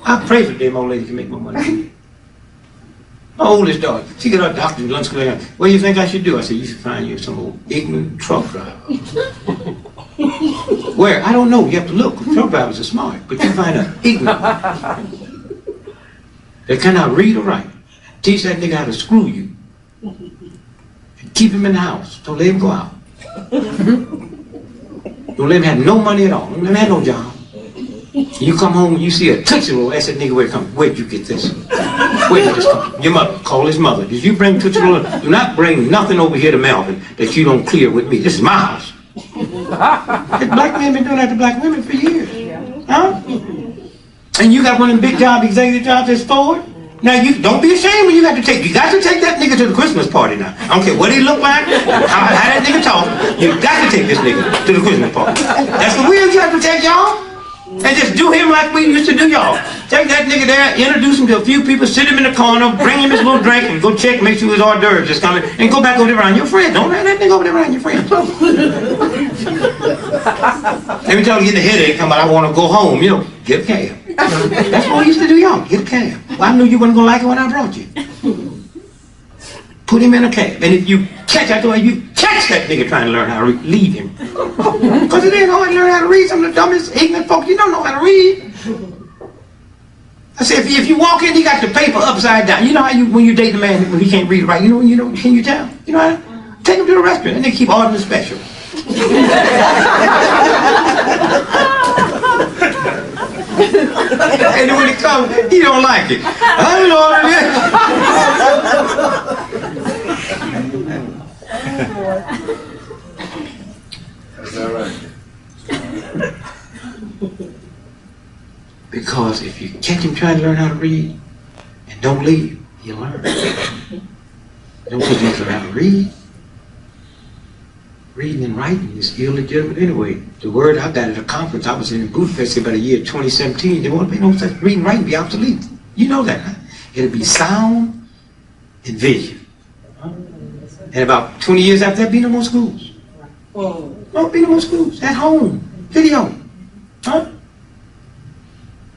I pray for them old lady can make more money than me. My oldest daughter, she got her doctorate in lunch school. What do you think I should do? I said, you should find you some old ignorant truck driver. Where? I don't know. You have to look. Truck drivers are smart, but you find an ignorant that cannot read or write. Teach that nigga how to screw you. And keep him in the house. Don't let him go out. Don't let him have no money at all. Don't let him have no job. You come home and you see a Tootsie Roll. Ask that nigga where it comes. Where'd you get this? Where did this come from? Your mother. Call his mother. Did you bring Tootsie Roll? Do not bring nothing over here to Melvin that you don't clear with me. This is my house. Black men been doing that to black women for years. Huh? And you got one of them big job, executive jobs that's forward. Now you don't be ashamed when you got to take. You got to take that nigga to the Christmas party now. I don't care what he look like, how that nigga talk. You got to take this nigga to the Christmas party. That's the wheel you have to take, y'all. And just do him like we used to do y'all. Take that nigga there, introduce him to a few people, sit him in the corner, bring him his little drink, and go check, make sure his hors d'oeuvres is coming, and go back over there around your friends. Don't let that nigga over there around your friends. Every time you get a headache, come out, I want to go home, you know, get a cab. That's what we used to do, y'all. Get a cab. Well, I knew you weren't going to like it when I brought you. Put him in a cab. And if you catch that nigga trying to learn how to read, leave him. Because it ain't hard to learn how to read. Some of the dumbest, ignorant folks, you don't know how to read. I said, if you walk in, he got the paper upside down. You know how when you date a man when he can't read it right, can you tell? You know how? Take him to the restaurant and they keep ordering the special. And then when it comes, he don't like it. I don't know. That's all right. Because if you catch him trying to learn how to read and don't leave, he'll learn. Don't think he learn how to read. Reading and writing is illegitimate anyway. The word I got at a conference, I was in Budapest about the year 2017. They want to be no such reading and writing be obsolete. You know that, huh? It'll be sound and vision. And about 20 years after that, be no more schools. Don't be no more schools. At home, video, huh?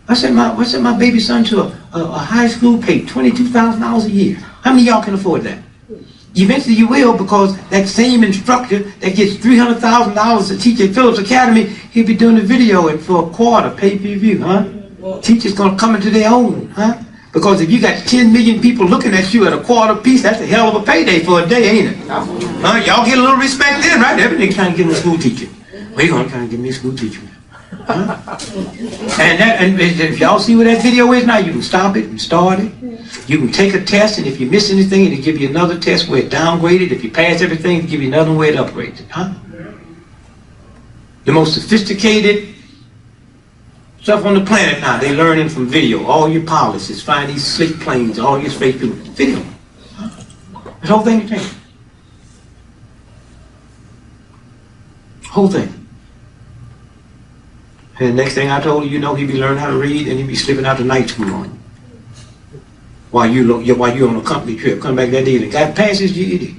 I sent my baby son to a high school, paid $22,000 a year. How many of y'all can afford that? Eventually you will, because that same instructor that gets $300,000 to teach at Phillips Academy, he'll be doing the video and for a quarter, pay-per-view, huh? Teachers gonna come into their own, huh? Because if you got 10 million people looking at you at a quarter piece, that's a hell of a payday for a day, ain't it? Huh? Y'all get a little respect then, right? Everything trying to get me a school teacher. We're gonna try to get me a school teacher. Huh? And if y'all see what that video is now, you can stop it and start it. You can take a test, and if you miss anything, it'll give you another test where it downgraded. If you pass everything, it'll give you another way it upgrades it. Huh? The most sophisticated stuff on the planet now, they learning from video. All your policies, find these slick planes, all your fake people, video. Huh? This whole thing changed. Whole thing. And the next thing I told you, he be learning how to read, and he be slipping out to night school on you. While you on a company trip, come back that day and got past his GED.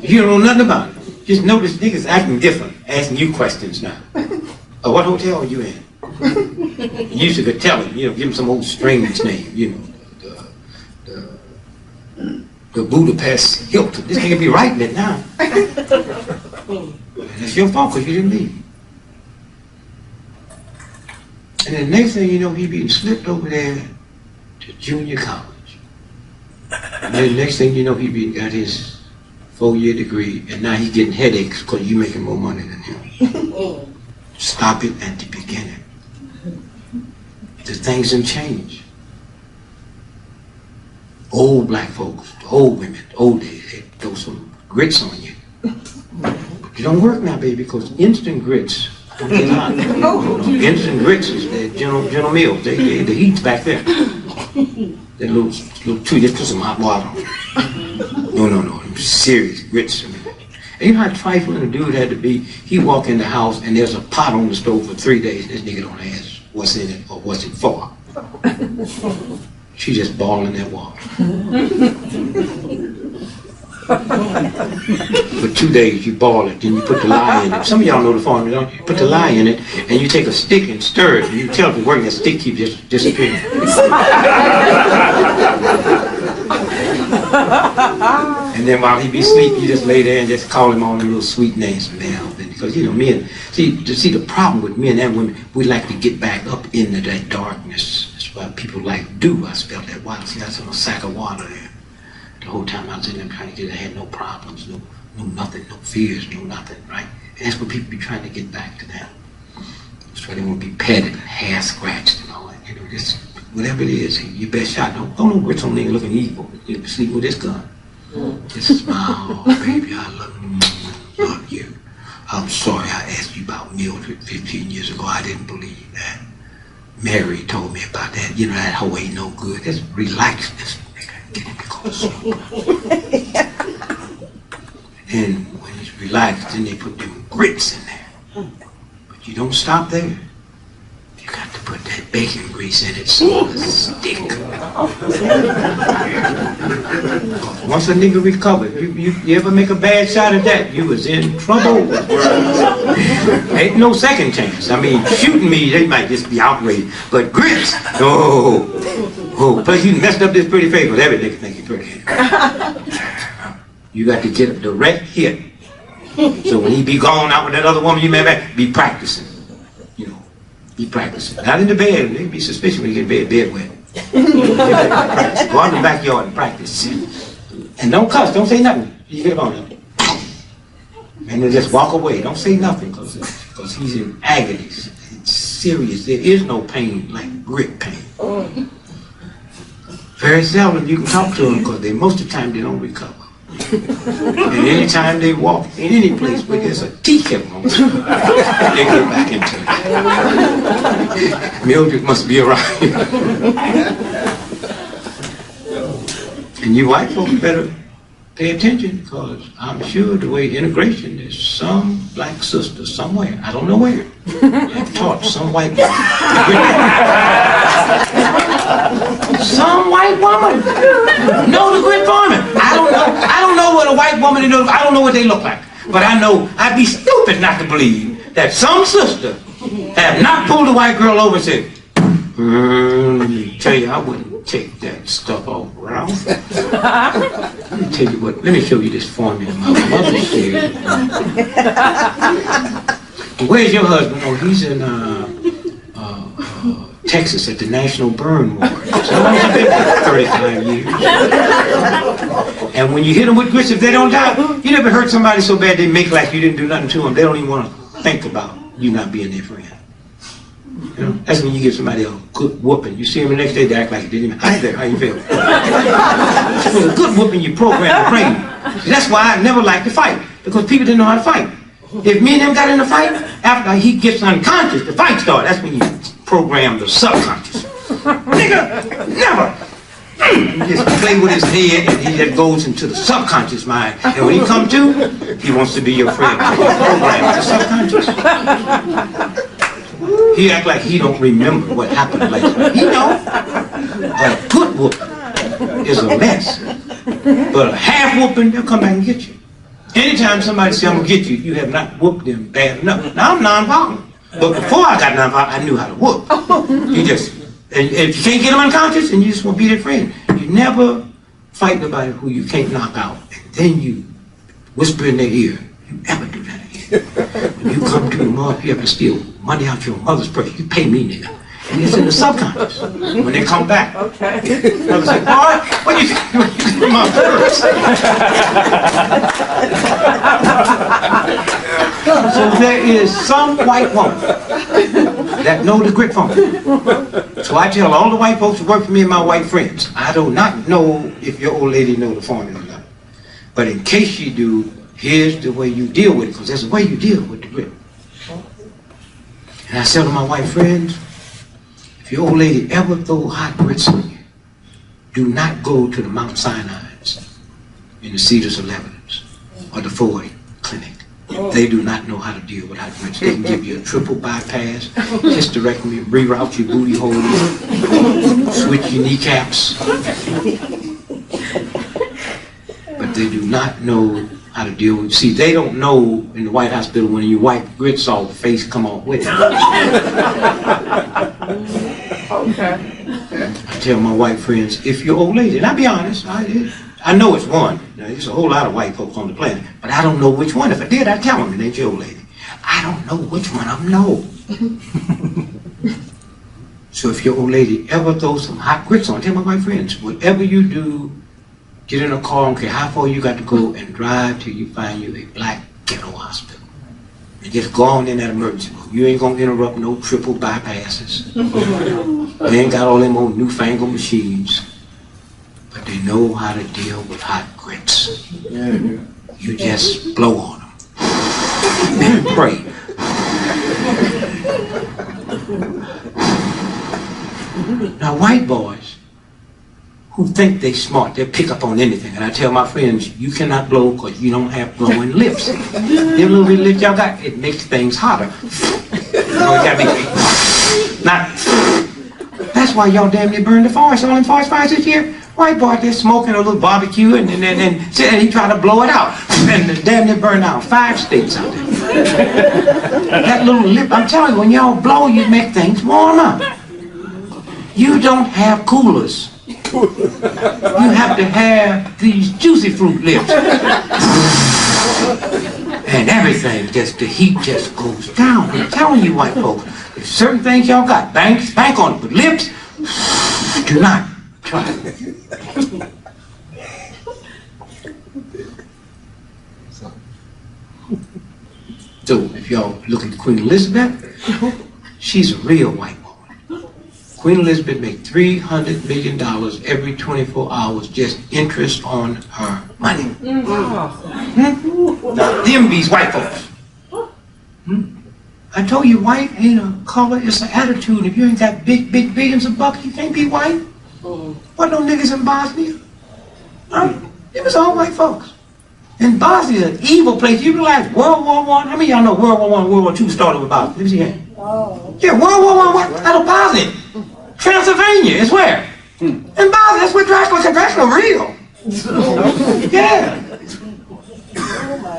You don't know nothing about it. Just notice niggas acting different, asking you questions now. What hotel are you in? You used to could tell him, give him some old strange name, the Budapest Hilton. This nigga be writing it now. And it's your fault because you didn't leave. And then the next thing you know, he being slipped over there to junior college. And then the next thing you know, he got his 4-year degree, and now he's getting headaches because you making more money than him. Stop it at the beginning. The things didn't change. Old black folks, old women, old days, they throw some grits on you. But it don't work now, baby, because instant grits don't get hot. Instant grits is the General Mills. The heat's back there. That little tree, just put some hot water on. No. Serious grits. And you know how trifling a dude had to be? He walk in the house and there's a pot on the stove for 3 days. This nigga don't ask what's in it or what's it for. She just boiling that water. For 2 days you boil it, then you put the lye in it. Some of y'all know the formula, don't you? Put the lye in it, and you take a stick and stir it, and you can tell if it's working, that stick keeps just disappearing. And then while he be asleep, you just lay there and just call him all the little sweet names, Mel. Because, you know, men, see the problem with men and women, we like to get back up into that darkness. That's why people like do. I spelled that water. See, that's a sack of water there. The whole time I was in there trying to get it, I had no problems, no nothing, no fears, no nothing, right? And that's what people be trying to get back to that. That's why they want to be petted and hair scratched and all that. You know, just whatever it is, your best shot. Don't no grits on nigga looking evil. You sleep with this gun. Just smile, baby, I love you. I'm sorry I asked you about Mildred 15 years ago. I didn't believe that. Mary told me about that. You know, that hoe ain't no good. Just relax this nigga. Get him to go slow. And when he's relaxed, then they put them grits in there. But you don't stop there. You got to put that bacon grease in it so it'll stick. Once a nigga recovered, you ever make a bad shot at that, you was in trouble. Ain't no second chance. I mean, shooting me, they might just be outraged. But grits, oh. Plus you messed up this pretty face, but every nigga think you're pretty. You got to get a direct hit. So when he be gone out with that other woman you met back, be practicing. Be practicing. Not in the bed. They'd be suspicious when you get in bed wet. Go out in the backyard and practice. And don't cuss. Don't say nothing. You get on him. And then just walk away. Don't say nothing because he's in agony. It's serious. There is no pain like grit pain. Very seldom you can talk to them because most of the time they don't recover. And anytime they walk in any place where there's a tea kettle on, they get back into it. Mildred must be around. And you white folks better pay attention because I'm sure the way integration, there's some black sister somewhere, I don't know where, have taught some white woman. Some white woman know the grit farming. I don't know what a white woman is. I don't know what they look like. But I know I'd be stupid not to believe that some sister have not pulled a white girl over and said, let me tell you, I wouldn't take that stuff off, Ralph. Let me tell you what, let me show you this formula my mother said. Where's your husband? Oh, he's in Texas at the National Burn Ward. So he's been for 35 years. And when you hit them with grits, if they don't die, you never hurt somebody so bad they make like you didn't do nothing to them. They don't even want to think about you not being their friend. You know, that's when you give somebody a good whooping. You see them the next day, they act like it didn't even. Hi there, how you feel? With a good whooping, you program the brain. That's why I never liked to fight, because people didn't know how to fight. If me and him got in a fight, after he gets unconscious, the fight starts. That's when you program the subconscious. Nigga, never. He just play with his head and he just goes into the subconscious mind. And when he comes to, he wants to be your friend. Program the subconscious. He act like he don't remember what happened later. He know. A good whooping is a mess. But a half whooping, they'll come back and get you. Anytime somebody says, I'm going to get you, you have not whooped them bad enough. Now I'm non-violent. But before I got non-violent, I knew how to whoop. You just, and if you can't get them unconscious, and you just want to be their friend. You never fight nobody who you can't knock out. And then you whisper in their ear. You ever do that again. When you come to the mall, if you ever steal money out your mother's purse, you pay me, nigga. And it's in the subconscious. When they come back, okay. I was like, boy, what do you think when you get my purse? So there is some white woman that know the grit formula. So I tell all the white folks who work for me and my white friends, I do not know if your old lady know the formula or not. But in case you do, here's the way you deal with it, because there's a way you deal with the grit. And I tell to my white friends, if your old lady ever throw hot grits on you, do not go to the Mount Sinai's in the Cedars of Lebanon or the Ford Clinic. They do not know how to deal with hot grits. They can give you a triple bypass, hysterectomy, reroute your booty holes, switch your kneecaps. But they do not know how to deal with. See, they don't know in the white hospital when you wipe grits off, the face come off with it. Okay. I tell my white friends, if you're old lady, and I'll be honest, I know it's one. There's a whole lot of white folks on the planet, but I don't know which one. If I did, I'd tell them it ain't your old lady. I don't know which one of them know. So if your old lady ever throws some hot grits on, tell my white friends, whatever you do, get in a car, I don't care how far you got to go, and drive till you find you a black ghetto hospital. And just go on in that emergency room. You ain't gonna interrupt no triple bypasses. They ain't got all them old newfangled machines. But they know how to deal with hot grits. You just blow on them. And pray. Now white boys who think they smart, they'll pick up on anything. And I tell my friends, you cannot blow because you don't have glowing lips. Them little bit lips y'all got, it makes things hotter. You know, it gotta be not. That's why y'all damn near burned the forest. All them forest fires this year. White boy there smoking a little barbecue and he trying to blow it out. And damn near burned out 5 states out there. That little lip, I'm telling you, when y'all blow, you make things warmer. You don't have coolers. You have to have these juicy fruit lips. And everything, just the heat just goes down. I'm telling you, white folks, there's certain things y'all got, bank on it, but lips, do not try it. So if y'all look at Queen Elizabeth, she's a real white woman. Queen Elizabeth made $300 million every 24 hours just interest on her money. Now, them these white folks. I told you white ain't a color, it's an attitude. If you ain't got big billions of bucks, you can't be white. What no niggas in Bosnia? It was all white folks. And Bosnia, an evil place. You realize World War I? How many of y'all know World War I and World War II started with Bosnia? Let me see here. Yeah, World War I, what? Out of Bosnia. Transylvania is where? In Bosnia, that's where Dracula real. Yeah.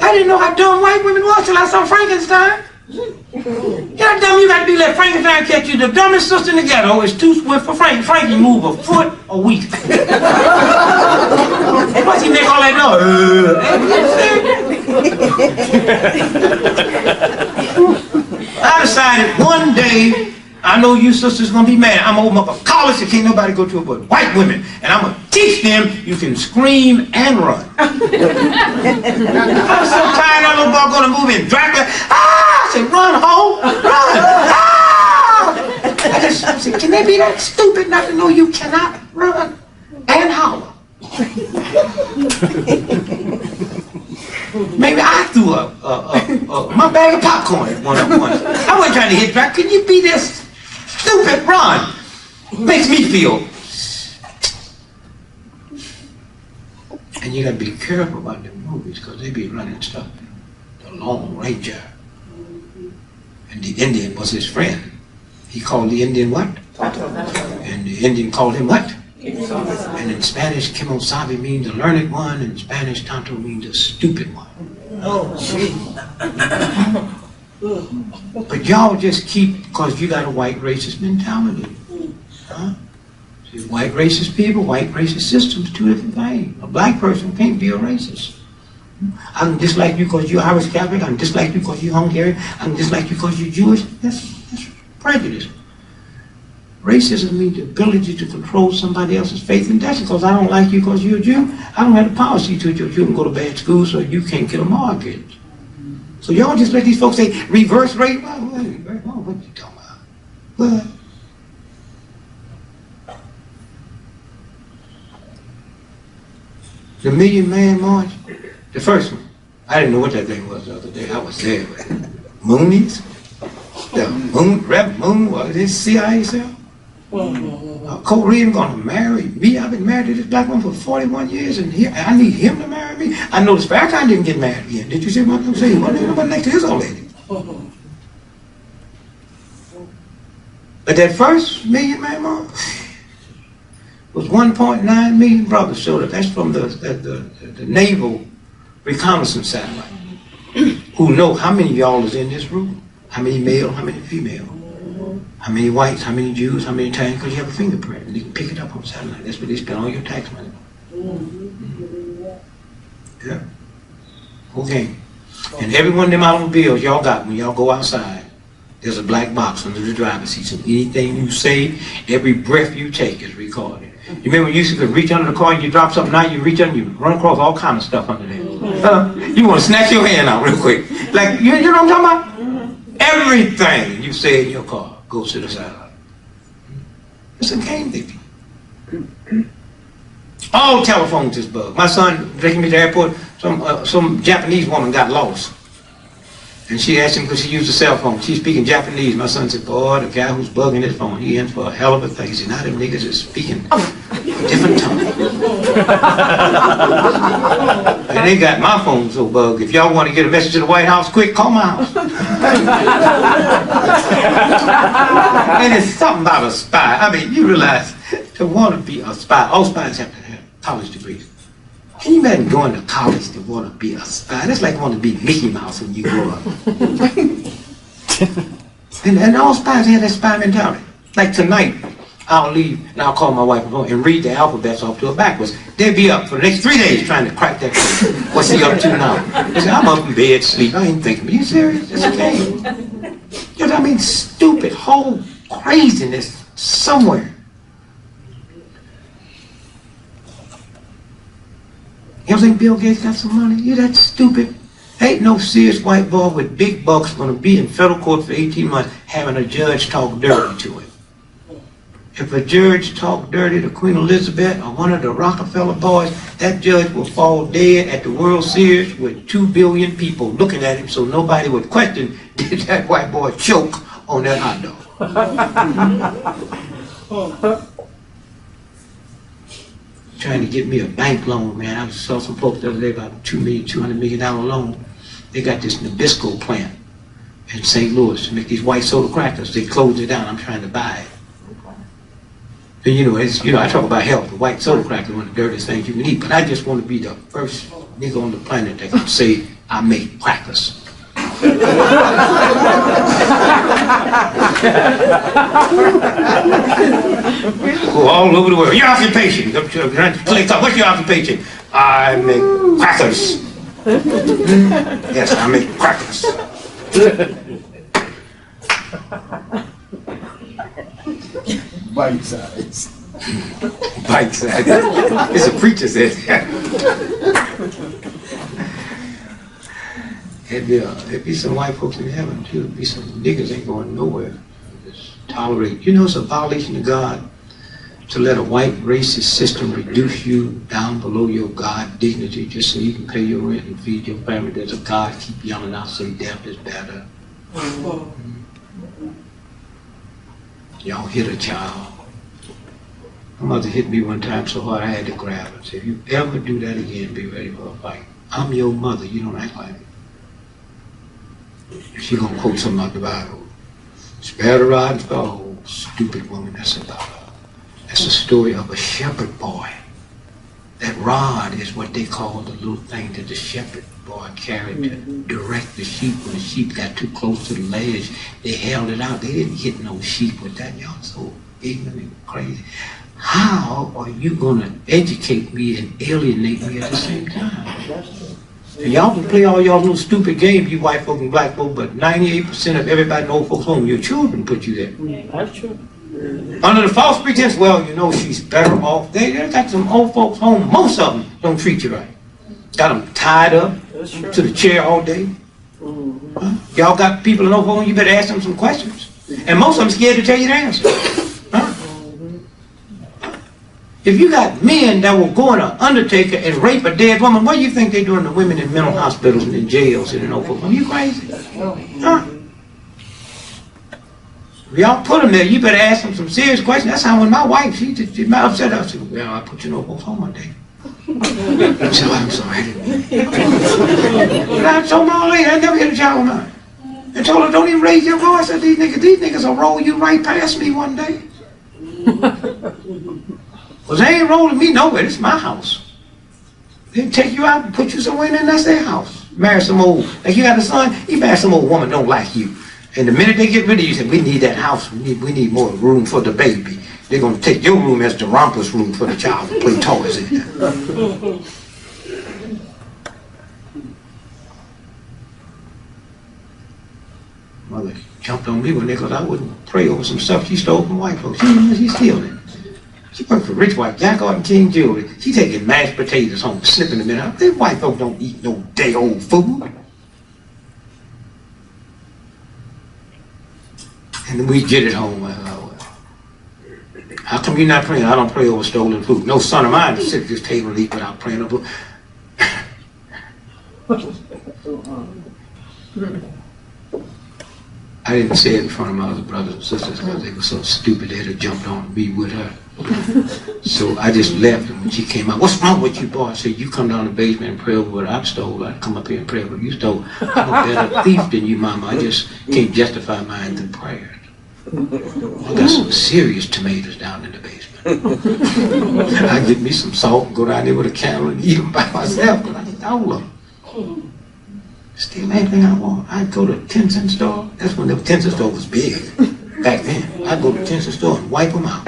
I didn't know how dumb white women was till I saw Frankenstein. You know how dumb you got to be let Frankenstein catch you. The dumbest sister in the ghetto is too swift for Frank. Frankie move a foot a week. And once he make all that noise, I decided one day, I know you sisters gonna be mad. I'm gonna open up a college that can't nobody go to it but white women. And I'm gonna teach them you can scream and run. I was so tired of that little boy going to movie and Dracula. I said, run, ho, run. I said, can they be that stupid not to know you cannot run and holler? Maybe I threw my bag of popcorn at one of them once. I wasn't trying to hit Dracula. Can you be this stupid? Run. Makes me feel. And you gotta be careful about them movies because they be running stuff. The Lone Ranger. And the Indian was his friend. He called the Indian what? And the Indian called him what? And in Spanish, Kimosabe means the learned one, and in Spanish, Tonto means the stupid one. Oh, gee. But y'all just keep, because you got a white racist mentality. Huh? See, white racist people, white racist systems, two different things. A black person can't be a racist. I can dislike you because you're Irish Catholic. I can dislike you because you're Hungarian. I can dislike you because you're Jewish. That's prejudice. Racism means the ability to control somebody else's faith and destiny. Because I don't like you because you're a Jew, I don't have the power to see to your children go to bad school so you can't get a mortgage. So y'all just let these folks say reverse race. What are you talking about? What? The Million Man March, the first one. I didn't know what that thing was the other day. I was there. Moonies? The Moon, Rep Moon, was this CIA cell? Cole Reed gonna marry me. I've been married to this black woman for 41 years, and I need him to marry me. I noticed Farrakhan didn't get married again. Did you see what I'm saying? He wasn't next to his old lady. But that first Million Man March, was 1.9 million brothers showed up. That's from the naval reconnaissance satellite. Who know how many of y'all is in this room? How many male, how many female? How many whites, how many Jews, how many Italians? Because you have a fingerprint. And you can pick it up on satellite. That's where they spend all your tax money. Yeah. Okay. And every one of them automobiles y'all got, when y'all go outside, there's a black box under the driver's seat. So anything you say, every breath you take is recorded. You remember when you used to reach under the car and you drop something out, you reach under, you run across all kind of stuff under there. You want to snatch your hand out real quick. Like, you know what I'm talking about? Everything you say in your car goes to the satellite. It's a game, baby. All telephones is bugged. My son taking me to the airport, some Japanese woman got lost. And she asked him because she used a cell phone. She's speaking Japanese. My son said, boy, the guy who's bugging his phone, he in for a hell of a thing. He said, now them niggas is speaking a different tongue. And they got my phone so bugged. If y'all want to get a message to the White House, quick, call my house. And it's something about a spy. I mean, you realize to want to be a spy, all spies have to have college degrees. Can you imagine going to college to want to be a spy? That's like wanting to be Mickey Mouse when you grow up. and all spies have that spy mentality. Like tonight, I'll leave and I'll call my wife and read the alphabets off to her backwards. They'll be up for the next 3 days trying to crack that code. What's he up to now? They say, I'm up in bed, sleep. I ain't thinking, are you serious? It's a game. You know what I mean? Stupid, whole craziness somewhere. You don't think Bill Gates got some money? You that stupid. Ain't no serious white boy with big bucks going to be in federal court for 18 months having a judge talk dirty to him. If a judge talk dirty to Queen Elizabeth or one of the Rockefeller boys, that judge will fall dead at the World Series with 2 billion people looking at him, so nobody would question, did that white boy choke on that hot dog? Trying to get me a bank loan, man. I saw some folks the other day about $200 million loan. They got this Nabisco plant in St. Louis to make these white soda crackers. They closed it down. I'm trying to buy it. And I talk about health. The white soda cracker is one of the dirtiest things you can eat. But I just want to be the first nigga on the planet that can say I make crackers. Go all over the world. Your occupation. What's your occupation? I make crackers. Yes, I make crackers. Bite size. Bite size. It's a preacher said. There'd be some white folks in heaven too. There'd be some niggas ain't going nowhere. Just tolerate. You know it's a violation of God to let a white racist system reduce you down below your God dignity just so you can pay your rent and feed your family. There's a God keep yelling out, say death is better. Y'all hit a child. My mother hit me one time so hard I had to grab her. Said, if you ever do that again, be ready for a fight. I'm your mother, you don't act like it. She gonna quote something out the Bible. Spare the rod and spare the whole stupid woman. That's about her. That's the story of a shepherd boy. That rod is what they call the little thing that the shepherd boy carried to direct the sheep. When the sheep got too close to the ledge, they held it out. They didn't hit no sheep with that. Y'all so ignorant and crazy. How are you gonna educate me and alienate me at the same time? And y'all can play all y'all little stupid games, you white folk and black folk, but 98% of everybody in old folks' home, your children put you there. That's true. Under the false pretense, well, she's better off. They got some old folks home. Most of them don't treat you right. Got them tied up to the chair all day. Huh? Y'all got people in old folks home, you better ask them some questions. And most of them scared to tell you the answer. Huh? If you got men that will go in an undertaker and rape a dead woman, what do you think they're doing to women in mental hospitals and in jails and in old folks home? You crazy? Huh? If y'all put them there, you better ask them some serious questions. That's how when my wife, she might upset her. I said, well, I put you in old folks home one day. I said, I'm sorry, I didn't mean it. I told my old lady, I never hit a child with mine. I told her, don't even raise your voice. I said, these niggas will roll you right past me one day. Because they ain't rolling me nowhere. This is my house. They take you out and put you somewhere, and that's their house. Marry some old, like you got a son, you marry some old woman don't like you. And the minute they get rid of you, say, we need that house. We need more room for the baby. They're going to take your room as the rompers room for the child to play toys in there. Mother jumped on me one day because I wouldn't pray over some stuff she stole from white folks. She stealing it. She worked for rich white, Jack Art and King Jewelry. She taking mashed potatoes home, slipping them in. Them white folks don't eat no day old food. And then we get it home. How come you're not praying? I don't pray over stolen food. No son of mine to sit at this table and eat without praying over. I didn't say it in front of my other brothers and sisters because they were so stupid they'd have jumped on me with her. So I just left, and when she came out, what's wrong with you, boy? I said, you come down the basement and pray over what I stole. I'd come up here and pray over what you stole. I'm a better thief than you, Mama. I just can't justify mine through prayer. I got some serious tomatoes down in the basement. I get me some salt and go down there with a candle and eat them by myself, but I stole them. Steal anything I want. I'd go to a 10-cent store. That's when the 10-cent store was big. Back then, I'd go to the 10-cent store and wipe them out.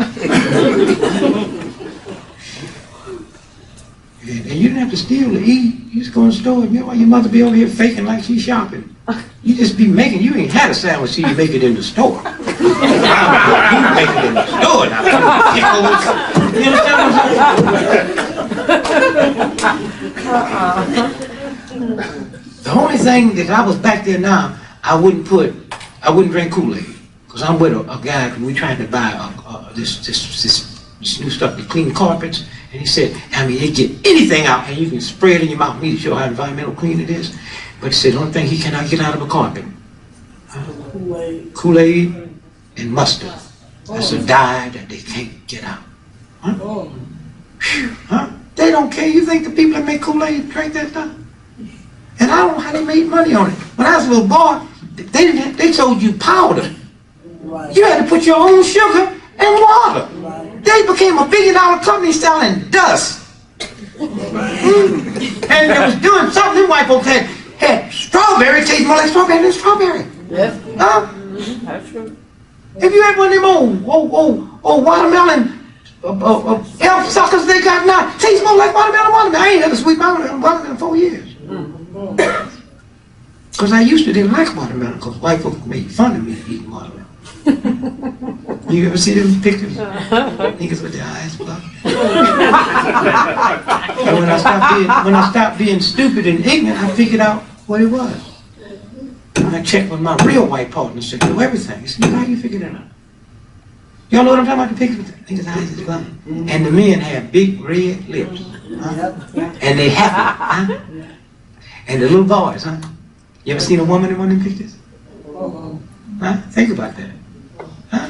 And you didn't have to steal to eat. You just go in the store and your mother be over here faking like she's shopping. You just be making, you ain't had a sandwich till you make it in the store. You make it in the store now. You understand what I'm saying? The only thing that I was back there now, I wouldn't drink Kool-Aid. Because I'm with a guy, and we're trying to buy this new stuff to clean carpets. And he said, I mean, they get anything out and you can spray it in your mouth. Me to show how environmental clean it is. But he said, the only thing he cannot get out of a carpet. Kool-Aid and mustard. That's a dye that they can't get out. Huh? Huh? They don't care. You think the people that make Kool-Aid drink that stuff? And I don't know how they made money on it. When I was a little boy, they sold you powder. You had to put your own sugar and water. They became a $1 billion company selling dust. And they was doing something. Them white folks had strawberry, taste more like strawberry than strawberry. Yes. Huh? That's true. If you had one of them old watermelon elf suckers they got now, tastes more like watermelon. I ain't had a sweet watermelon in 4 years. Because I used to didn't like watermelon because white folks made fun of me eating watermelon. You ever see them pictures? Niggas with their eyes blocked. And when I stopped being stupid and ignorant, I figured out what it was. And I checked with my real white partner, said, know everything. He said, how you figure that out? Y'all know what I'm talking about? The pictures with the niggas' eyes is blocked. And the men have big red lips. Huh? And they happy. Huh? And the little boys, huh? You ever seen a woman in one of them pictures? Huh? Think about that. Huh?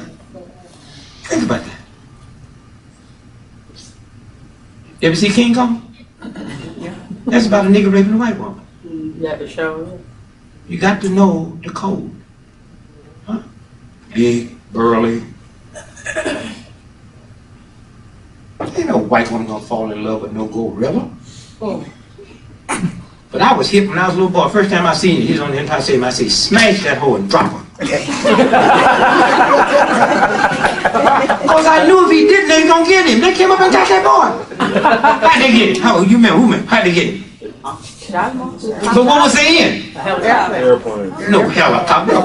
Think about that. You ever see King Kong? Yeah. That's about a nigga raping a white woman. Yeah, it shows. You got to know the code. Huh? Big, burly. Ain't no white woman gonna fall in love with no gorilla. But I was hip when I was a little boy. First time I seen it, he was on the Empire State. I say, smash that hoe and drop her. Because I knew if he didn't, they was gonna get him. They came up and got that boy. How'd they get him? How you mean? Who meant? How'd they get him? But what was they in? Airplane. No helicopter.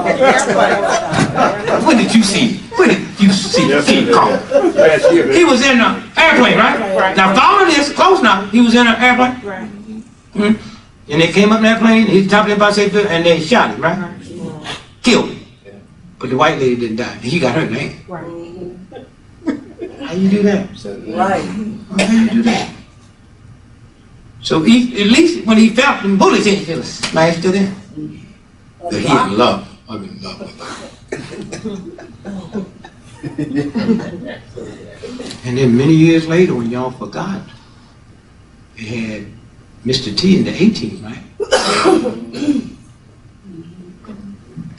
When did you see? When did you see King Kong? Last year. He was in an airplane, right? Now follow this close now. He was in an airplane. Right. Mm-hmm. And they came up in that plane, he topped it by safety, and they shot him, right? Killed him. But the white lady didn't die. He got hurt, man. Right. How you do that? Right. How you do that? So at least when he felt the bullets in, he was smashed to them. But he in love. I'm in love with her. And then many years later, when y'all forgot, they had Mr. T in the 18, right?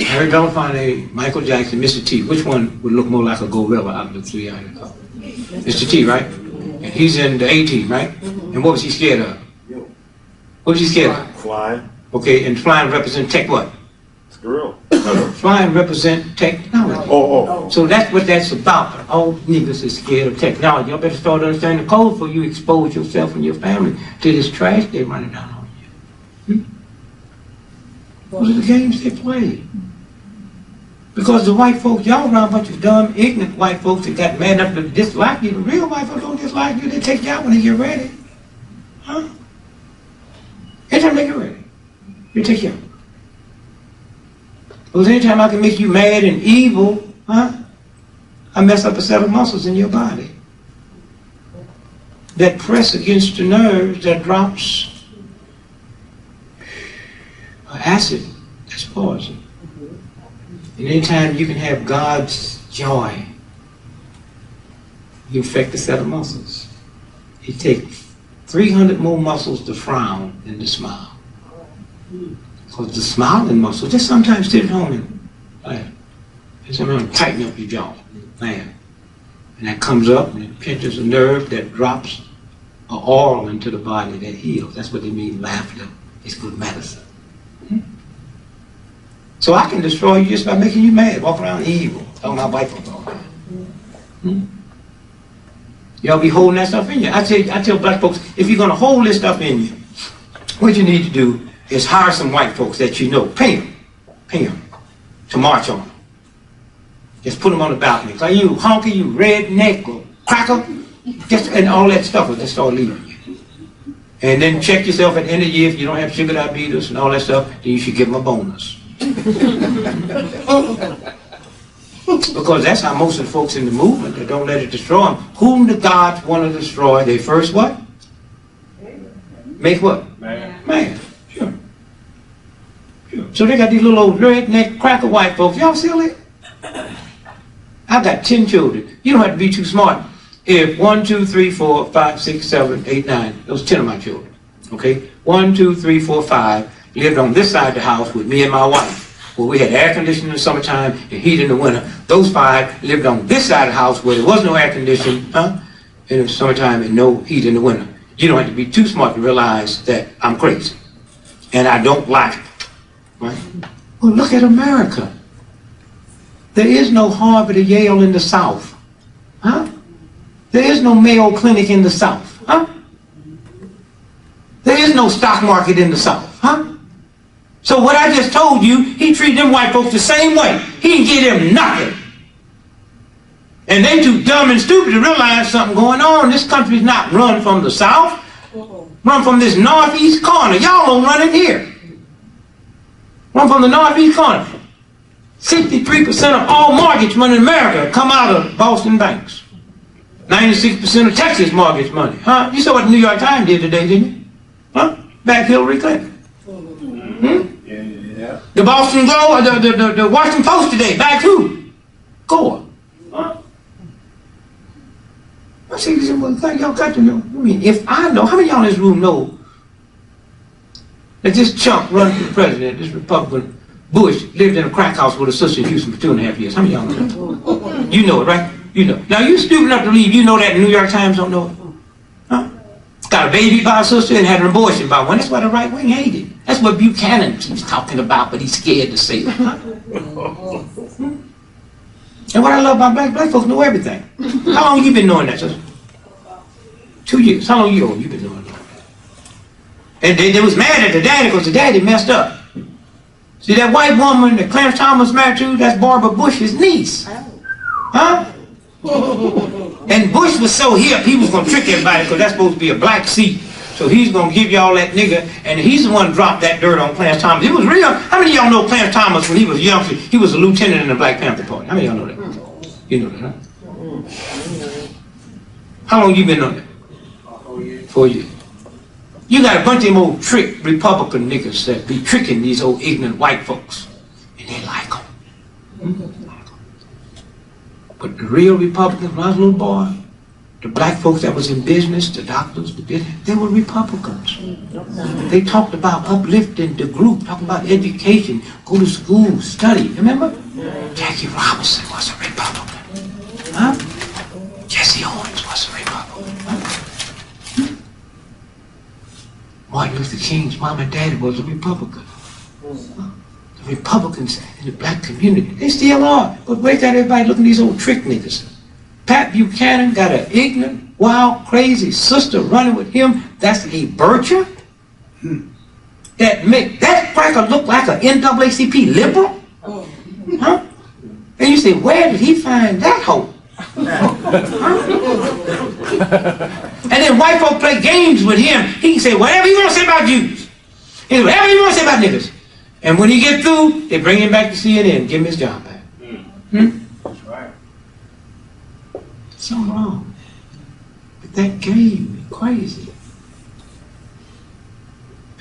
I heard y'all find a Michael Jackson, Mr. T. Which one would look more like a gorilla out of the three I had? Mr. T, right? And he's in the A team, right? And what was he scared of? What was he scared of? Flying. Okay, and flying represent tech what? Squirrel. Flying represent technology. Oh. So that's what that's about. All niggas is scared of technology. Y'all better start understanding the code before you expose yourself and your family to this trash they're running down on you. Those are the games they play. Because the white folks, y'all around a bunch of dumb, ignorant white folks that got mad enough to dislike you. The real white folks don't dislike you. They take you out when they get ready. Huh? Anytime they get ready, they take you out. Because anytime I can make you mad and evil, huh? I mess up a set of muscles in your body that press against the nerves that drops acid that's poison. And anytime you can have God's joy, you affect a set of muscles. It takes 300 more muscles to frown than to smile. Because the smiling muscle, just sometimes sit at home and laugh. And sometimes tighten up your jaw, laugh. And that comes up and it pinches a nerve that drops an oil into the body that heals. That's what they mean, laughter is good medicine. So I can destroy you just by making you mad, walk around evil, talking about white folks all day. Y'all be holding that stuff in you. I tell black folks, if you're going to hold this stuff in you, what you need to do is hire some white folks that you know, pay them to march on them. Just put them on the balcony. Like you honky, you redneck or cracker, and all that stuff will just start leaving you. And then check yourself at the end of the year. If you don't have sugar diabetes and all that stuff, then you should give them a bonus. Because that's how most of the folks in the movement, they don't let it destroy them. Whom the gods want to destroy, they first what? Make what? Man. Sure. So they got these little old redneck cracker white folks. Y'all silly? I've got 10 children. You don't have to be too smart. If 1, 2, 3, 4, 5, 6, 7, 8, 9, those 10 of my children. Okay? 1, 2, 3, 4, 5 lived on this side of the house with me and my wife, where we had air conditioning in the summertime and heat in the winter. Those 5 lived on this side of the house where there was no air conditioning in the summertime and no heat in the winter. You don't have to be too smart to realize that I'm crazy. And I don't like it. Right? Well, look at America. There is no Harvard or Yale in the South. Huh? There is no Mayo Clinic in the South. Huh? There is no stock market in the South. Huh? So what I just told you, he treated them white folks the same way. He didn't give them nothing. And they too dumb and stupid to realize something going on. This country's not run from the South. Run from this northeast corner. Y'all don't run it here. Run from the northeast corner. 63% of all mortgage money in America come out of Boston banks. 96% of Texas mortgage money. Huh? You saw what the New York Times did today, didn't you? Huh? Back Hillary Clinton. Yeah. The Boston Globe, the Washington Post today, back who? Gore. Huh? I see this one thing y'all got to know. I mean, if I know, how many of y'all in this room know that this chump running for president, this Republican, Bush, lived in a crack house with a sister in Houston for 2.5 years? How many of y'all know that? You know it, right? You know. Now you stupid enough to believe you know that the New York Times don't know it. Huh? Got a baby by a sister and had an abortion by one. That's why the right wing hated. That's what Buchanan keeps talking about, but he's scared to say it. Huh? And what I love about black folks know everything. How long you been knowing that, sister? 2 years. How long you been knowing that? And they was mad at the daddy because the daddy messed up. See that white woman that Clarence Thomas married to, that's Barbara Bush's niece. Huh? And Bush was so hip, he was going to trick everybody because that's supposed to be a black seat. So he's going to give y'all that nigga, and he's the one who dropped that dirt on Clarence Thomas. It was real. How many of y'all know Clarence Thomas when he was young? He was a lieutenant in the Black Panther Party. How many of y'all know that? You know that, huh? How long you been on that? 4 years. You got a bunch of them old trick Republican niggas that be tricking these old ignorant white folks. And they like them. But the real Republicans, when I was a little boy, the black folks that was in business, the doctors, they were Republicans. They talked about uplifting the group, talking about education, go to school, study. Remember? Jackie Robinson was a Republican. Huh? Jesse Owens was a Republican. Huh? Martin Luther King's mom and daddy was a Republican. The Republicans in the black community, they still are. But where's that everybody looking at these old trick niggas? Pat Buchanan got an ignorant, wild, crazy sister running with him. That's a Bircher? That make that cracker look like an NAACP liberal? Huh? And you say, where did he find that hope? And then white folk play games with him. He can say whatever he want to say about Jews. Whatever he want to say about niggas. And when he get through, they bring him back to CNN and give him his job back. That's right. So wrong. But that game is crazy.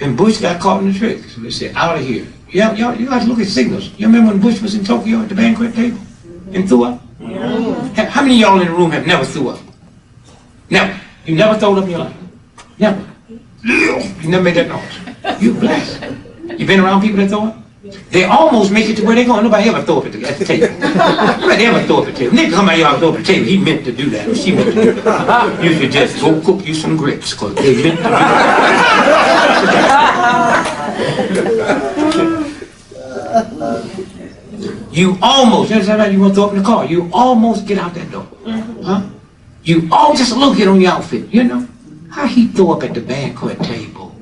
And Bush got caught in the trick. So they said, out of here. Y'all got to look at signals. You remember when Bush was in Tokyo at the banquet table and threw up? How many of y'all in the room have never threw up? Never. You never thrown up in your life? Never. You never made that noise. You blessed. You been around people that throw up? They almost make it to where they're going. Nobody ever throw up at the table. Nobody ever throw up at the table. Nigga come out y'all throw up at the table. He meant to do that. Or she meant to do that. You should just go cook you some grits because they meant to do that. You almost, you know, you want to throw up in the car. You almost get out that door. Huh? You all just a little hit on your outfit, you know? How he throw up at the banquet table?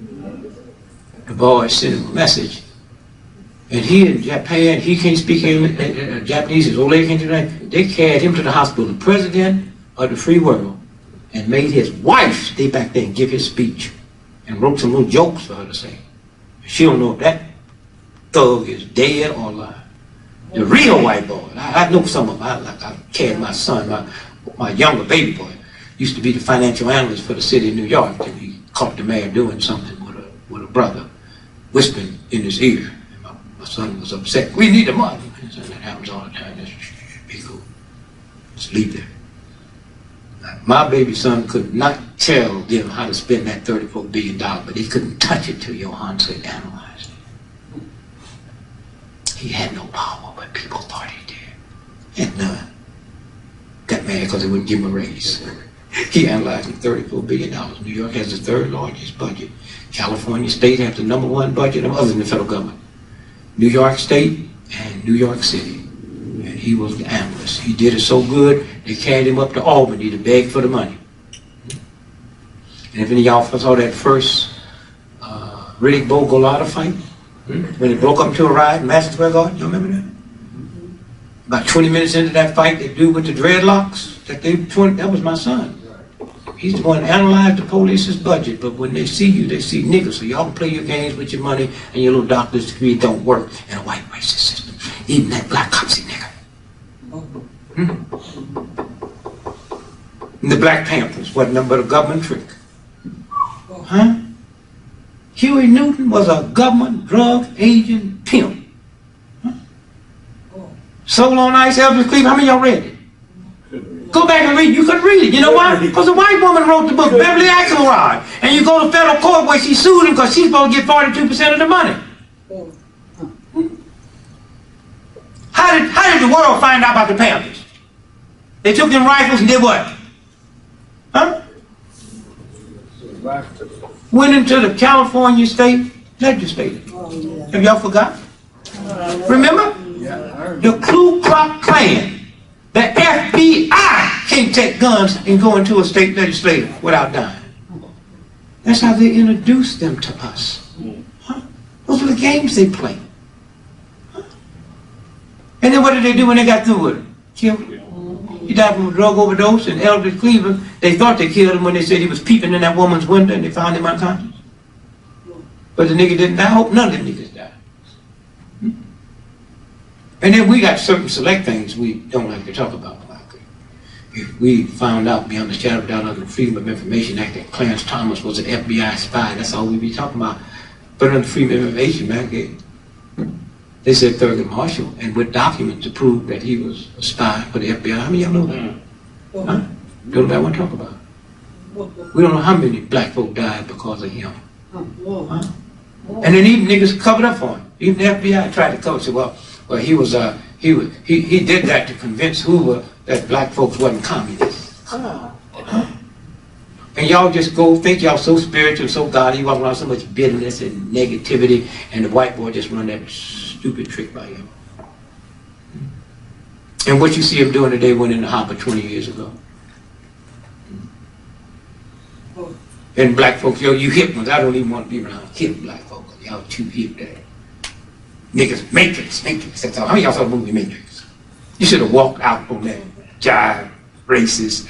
The boy sent him a message. And he in Japan, he can't speak Japanese, his old lady can't do that. They carried him to the hospital, the president of the free world, and made his wife stay back there and give his speech and wrote some little jokes for her to say. She don't know if that thug is dead or alive. The real white boy, I know some of them. I carried my son, my younger baby boy, used to be the financial analyst for the city of New York, and he caught the mayor doing something with a brother, whispering in his ear. My son was upset. We need the money. That happens all the time. Just be cool. Just leave there. My baby son could not tell them how to spend that $34 billion, but he couldn't touch it till Johan said analyze it. He had no power, but people thought he did. Had none. Got mad because they wouldn't give him a raise. He analyzed $34 billion. New York has the third largest budget. California State has the #1 budget other than the federal government. New York State and New York City. And he was the analyst. He did it so good, they carried him up to Albany to beg for the money. And if any of y'all saw that first Riddick Bowe Golota fight, when it broke up into a riot in Madison Square Garden, you remember that? About 20 minutes into that fight, the dude with the dreadlocks, that was my son. He's the one that analyzed the police's budget, but when they see you, they see niggas. So y'all can play your games with your money and your little doctor's degree. It don't work in a white racist system. Even that black copsy nigga. And the Black Panthers wasn't nothing but a government trick. Huh? Huey Newton was a government drug agent pimp. Huh? Soul on Ice, Elvis Cleveland, how many of y'all read it? Go back and read it. You couldn't read it. You know why? Because a white woman wrote the book, Beverly Axelrod. And you go to federal court where she sued him because she's supposed to get 42% of the money. How did the world find out about the Panthers? They took them rifles and did what? Huh? Went into the California State Legislature. Have y'all forgot? Remember? The Ku Klux Klan. The FBI can't take guns and go into a state legislature without dying. That's how they introduced them to us. Huh? Those are the games they play. Huh? And then what did they do when they got through with him? Killed him. He died from a drug overdose in Elvis Cleveland. They thought they killed him when they said he was peeping in that woman's window and they found him unconscious. But the nigga didn't die. I hope none of them niggas died. And then we got certain select things we don't like to talk about. Like if we found out beyond the shadow of a doubt under the Freedom of Information Act that Clarence Thomas was an FBI spy, that's all we'd be talking about. But under the Freedom of Information Act, they said Thurgood Marshall, and with documents to prove that he was a spy for the FBI. How many of y'all know that? Huh? Don't nobody want to talk about it. We don't know how many black folk died because of him. Huh? And then even niggas covered up for him. Even the FBI tried to cover. Said, well, he did that to convince Hoover that black folks wasn't communists. Huh? And y'all just go think y'all so spiritual, so godly, you walk around so much bitterness and negativity, and the white boy just run that stupid trick by you. And what you see him doing today went in the hopper 20 years ago. And black folks, yo, you hip ones, I don't even want to be around hip black folks. Y'all too hip there. Niggas, Matrix. That's all. How many of y'all saw the movie Matrix? You should have walked out on that jive, racist.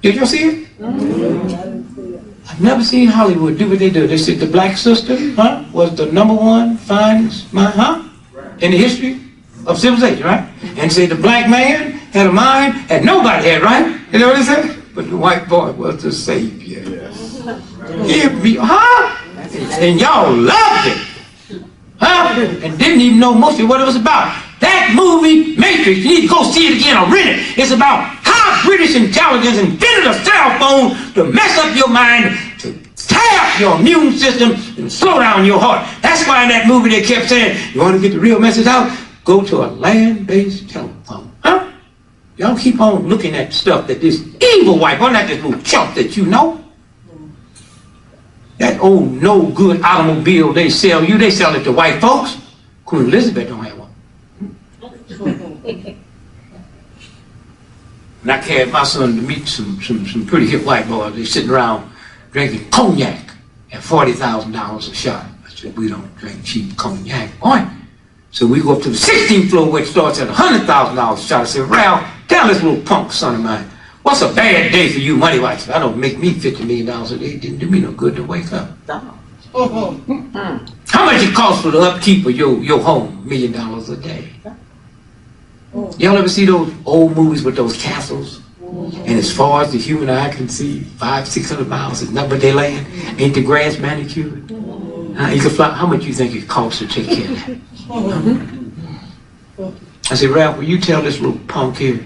Did y'all see it? I've never seen Hollywood do what they do. They said the black sister, was the #1 finest mind, in the history of civilization, right? And say the black man had a mind that nobody had, right? You know what they said? But the white boy was the savior. And y'all loved it, and didn't even know mostly what it was about. That movie, Matrix, you need to go see it again or rent it. It's about how British intelligence invented a cell phone to mess up your mind, to tear up your immune system, and slow down your heart. That's why in that movie they kept saying, you want to get the real message out? Go to a land-based telephone. Y'all keep on looking at stuff that this evil white boy, not this little chump that you know. That old no good automobile they sell you, they sell it to white folks. Queen Elizabeth don't have one. And I carried my son to meet some pretty hip white boys. They sitting around drinking cognac at $40,000 a shot. I said, we don't drink cheap cognac, boy. So we go up to the 16th floor where it starts at $100,000 a shot. I said, Ralph, tell this little punk son of mine, what's a bad day for you money-wise? I don't make me $50 million a day. It didn't do me no good to wake up. How much it costs for the upkeep of your home? $1 million a day. Y'all ever see those old movies with those castles? And as far as the human eye can see, 500-600 miles is nothing but their land. Ain't the grass manicured? You can fly. How much you think it costs to take care of that? I said, Ralph, will you tell this little punk here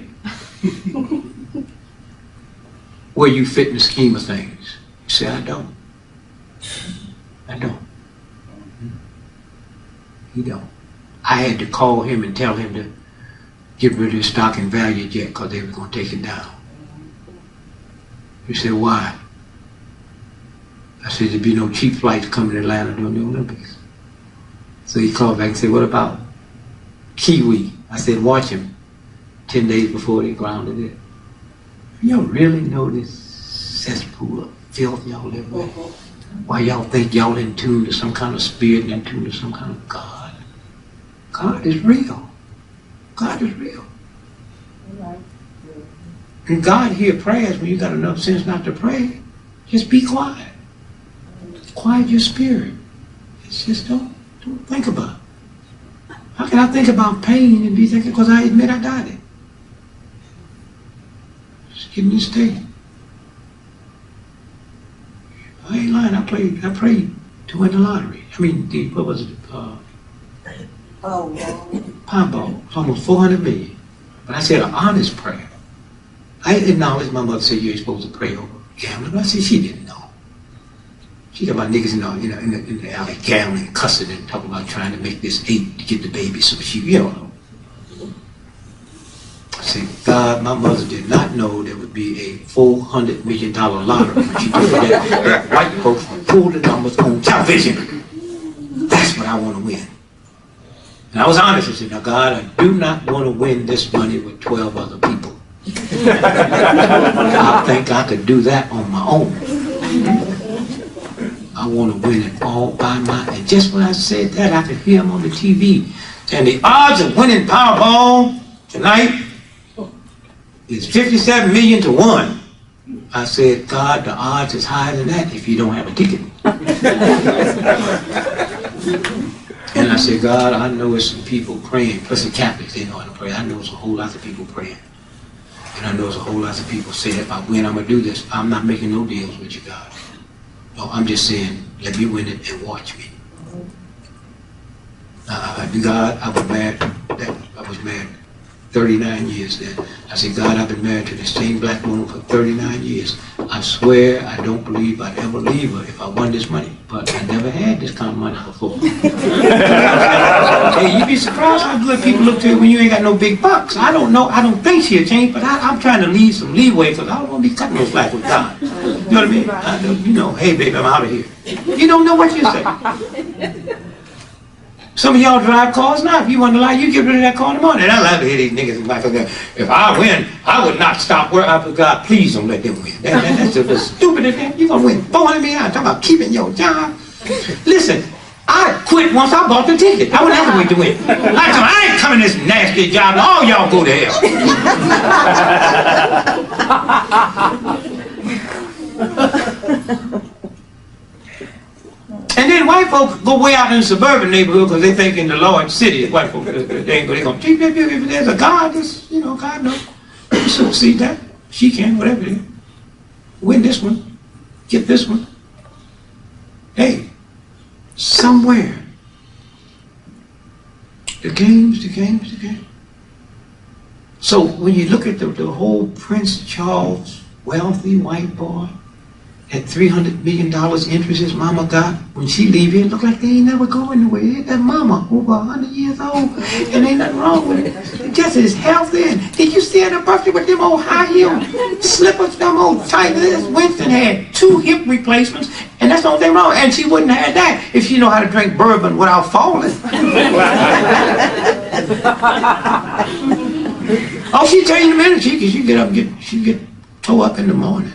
where you fit in the scheme of things? He said, I don't. He don't. I had to call him and tell him to get rid of his stock and value jet because they were going to take it down. He said, why? I said, there'd be no cheap flights coming to Atlanta during the Olympics. So he called back and said, what about Kiwi? I said, watch him 10 days before they grounded it. Y'all really know this cesspool of filth y'all live with? Why y'all think y'all in tune to some kind of spirit and in tune to some kind of God? God is real. God is real. And God hears prayers when you got enough sense not to pray. Just be quiet. Quiet your spirit. It's just don't think about it. How can I think about pain and be thinking because I admit I got it? Just give me a state. I ain't lying. I prayed to win the lottery. I mean, what was it? Powerball. It's almost 400 million. But I said an honest prayer. I acknowledged my mother said you ain't supposed to pray over gambling. But I said she didn't know. She got my niggas in the alley gambling, cussing, and talking about trying to make this 8 to get the baby. So she, I said, God, my mother did not know there would be a $400 million lottery when she told me that white folks pulled the numbers on television. That's what I want to win. And I was honest. I said, now God, I do not want to win this money with 12 other people. I think I could do that on my own. I want to win it all by myself. And just when I said that, I could hear him on the TV. And the odds of winning Powerball tonight is 57 million to 1. I said, God, the odds is higher than that if you don't have a ticket. And I said, God, I know it's some people praying, plus the Catholics, they know how to pray. I know it's a whole lot of people praying. And I know it's a whole lot of people saying, if I win, I'm going to do this. I'm not making no deals with you, God. No, I'm just saying, let me win it and watch me. God, I was mad. I was mad 39 years then. I said, God, I've been married to the same black woman for 39 years. I swear I don't believe I'd ever leave her if I won this money. But I never had this kind of money before. Hey, you'd be surprised how good people look to you when you ain't got no big bucks. I don't know. I don't think she'll change, but I'm trying to leave some leeway because I don't want to be cutting no slack with God. You know what I mean? You know, hey, baby, I'm out of here. You don't know what you say. Some of y'all drive cars now. If you want to lie, you get rid of that car in the morning. And I love to hear these niggas and like, if I win, I would not stop where I put God. Please don't let them win. That's the stupidest thing. You're going to win $400 million. I'm talking about keeping your job. Listen, I quit once I bought the ticket. I wouldn't have to wait to win. I ain't coming this nasty job. And all y'all go to hell. And then white folks go way out in the suburban neighborhood because they think in the large city, white folks, they ain't going to, if there's a God, you know, God knows. So see that, she can, whatever it is. Win this one, get this one. Hey, somewhere, the game's the game. So when you look at the whole Prince Charles, wealthy white boy, that $300 million interest his mama got, when she leave here, it look like they ain't never going nowhere. That mama, over 100 years old, and ain't nothing wrong with it. Just as healthy. And did you see her in the birthday with them old high heel slippers, them old tight? Winston had 2 hip replacements, and that's the only thing wrong. And she wouldn't have had that if she know how to drink bourbon without falling. Oh, she tell you in a minute, she get up, she get toe up in the morning.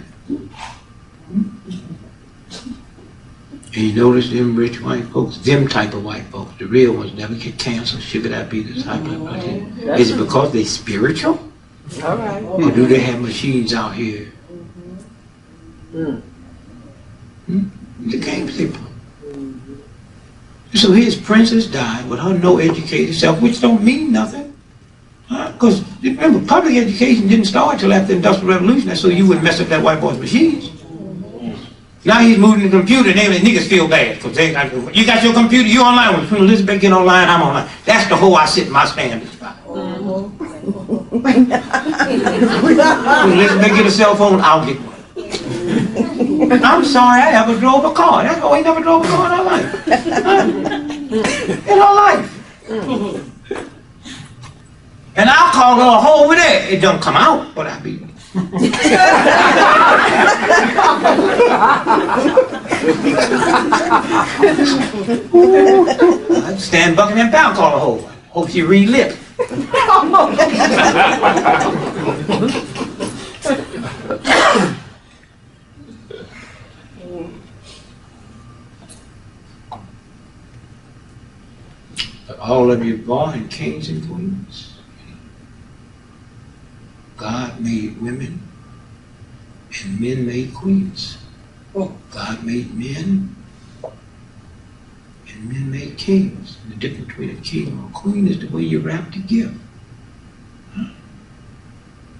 And you notice them rich white folks, them type of white folks, the real ones never get cancer, sugar diabetes, high blood pressure. Is it because they spiritual? All right. Or do they have machines out here? The game's simple. So his princess died with her no educated self, which don't mean nothing. Because remember, public education didn't start till after the Industrial Revolution. That's so you wouldn't mess up that white boy's machines. Now he's moving the computer, and the niggas feel bad. Because you got your computer, you online. When Queen Elizabeth get online, I'm online. That's the hole I sit in my standing spot. When Elizabeth get a cell phone, I'll get one. I'm sorry I ever drove a car. That's why I never drove a car in her life. In her life. And I'll call her a hole over there. It don't come out, but I'll be... I'd stand Buckingham Palace, call her hole. Hope she re-lip. But all of you born kings and queens. God made women, and men made queens. God made men, and men made kings. The difference between a king and a queen is the way you wrap the gift.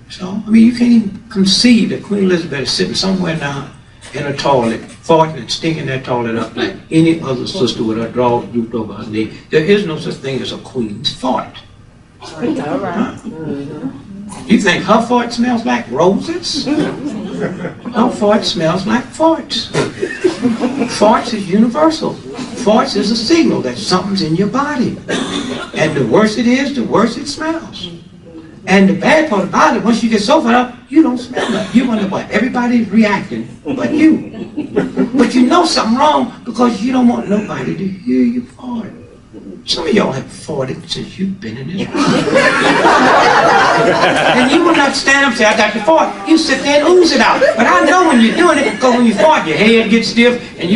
So, I mean, you can't even conceive that Queen Elizabeth is sitting somewhere now in a toilet, farting and stinking that toilet up like any other sister with her drawers drooped over her knee. There is no such thing as a queen's fart. All right. You think her fart smells like roses? Her fart smells like farts. Farts is universal. Farts is a signal that something's in your body. And the worse it is, the worse it smells. And the bad part about it, once you get so fed up, you don't smell that. You wonder what? Everybody's reacting but you. But you know something wrong because you don't want nobody to hear you fart. Some of y'all have farted since you've been in this room. And you will not stand up and say, I got the fart. You sit there and ooze it out. But I know when you're doing it, because when you fart, your head gets stiff, and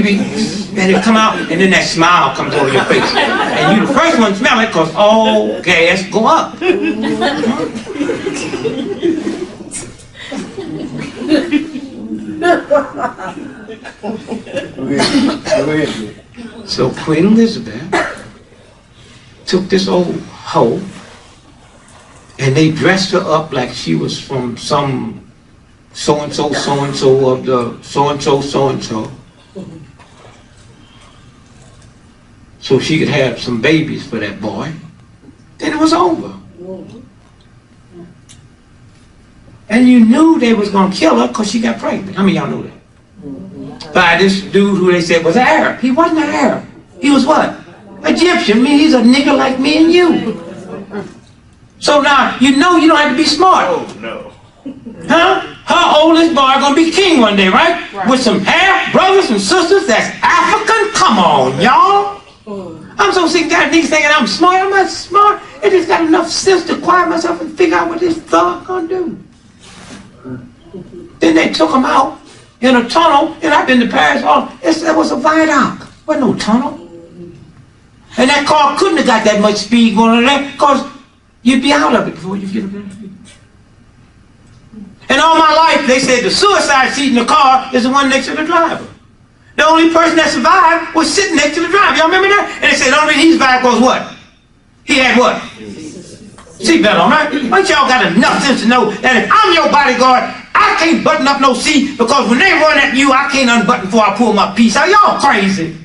and it come out, and then that smile comes over your face. And you the first one to smell it, because all gas go up. So Queen Elizabeth took this old hoe, and they dressed her up like she was from some so-and-so of the so-and-so. So she could have some babies for that boy. Then it was over. And you knew they was going to kill her because she got pregnant. How many of y'all know that? By this dude who they said was Arab. He wasn't an Arab. He was what? Egyptian. I mean, he's a nigga like me and you. So now, you know you don't have to be smart. Oh, no. Huh? Her oldest boy gonna be king one day, right? With some half brothers and sisters that's African. Come on, y'all. I'm so sick of that niggas thinking I'm smart. I'm not smart. I just got enough sense to quiet myself and figure out what this thug gonna do. Then they took him out in a tunnel, and I've been to Paris. There was a viaduct. Wasn't no tunnel. And that car couldn't have got that much speed going on there because you'd be out of it before you get up there. And all my life, they said the suicide seat in the car is the one next to the driver. The only person that survived was sitting next to the driver. Y'all remember that? And they said the only reason he survived was what? He had what? Seatbelt on, right? Ain't y'all got enough sense to know that if I'm your bodyguard, I can't button up no seat because when they run at you, I can't unbutton before I pull my piece out. Y'all crazy.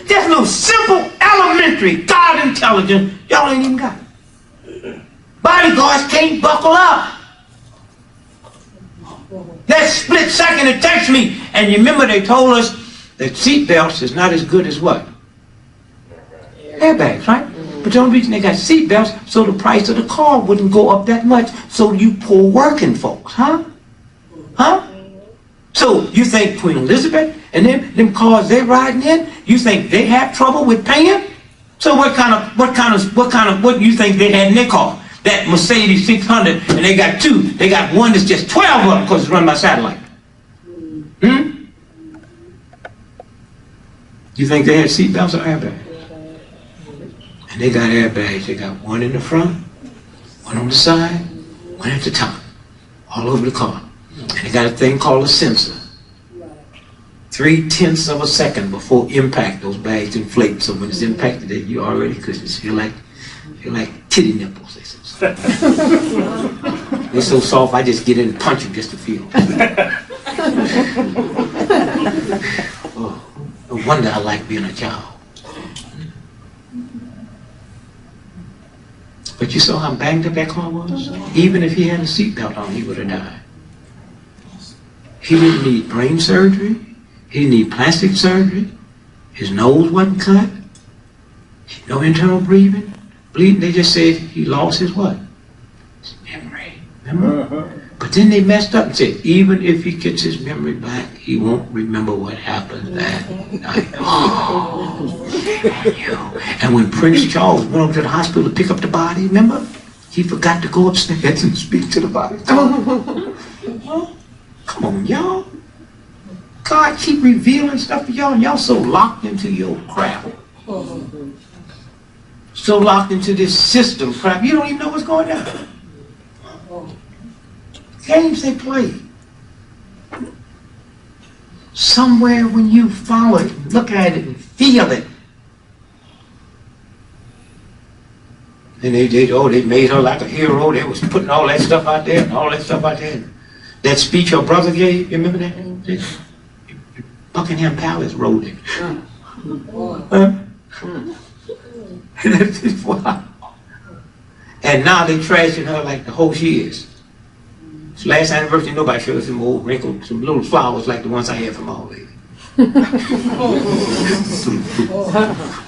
Just little simple, elementary, God intelligence, y'all ain't even got it. Bodyguards can't buckle up. That split second it takes me. And you remember they told us that seat belts is not as good as what? Airbags, right? But the only reason they got seat belts so the price of the car wouldn't go up that much. So you poor working folks, huh? Huh? So you think Queen Elizabeth and them cars they're riding in, you think they have trouble with paying? So what do you think they had in their car? That Mercedes 600, and they got two. They got one that's just 12 of them because it's run by satellite. You think they had seatbelts or airbags? And they got airbags. They got one in the front, one on the side, one at the top, all over the car. And they got a thing called a sensor. 0.3 of a second before impact, those bags inflate. So when it's impacted, you already could feel like titty nipples. They're so soft, I just get in and punch them just to feel. Oh, no wonder I like being a child. But you saw how banged up that car was? Even if he had a seatbelt on, he would have died. He didn't need brain surgery. He didn't need plastic surgery. His nose wasn't cut. No internal breathing. Bleeding, they just said he lost his what? His memory. Remember? But then they messed up and said, even if he gets his memory back, he won't remember what happened that night. Oh, and when Prince Charles went over to the hospital to pick up the body, remember? He forgot to go upstairs and speak to the body. Come on, y'all. God keep revealing stuff to y'all, and y'all so locked into your crap. So locked into this system crap, you don't even know what's going on. Games they play. Somewhere when you follow it, look at it and feel it. And they made her like a hero. They was putting all that stuff out there and all that stuff out there. That speech her brother gave, you remember that? Buckingham Palace wrote it. And now they trashing her like the whole she is. It's last anniversary, nobody showed us some old wrinkled, some little flowers like the ones I had from my old lady.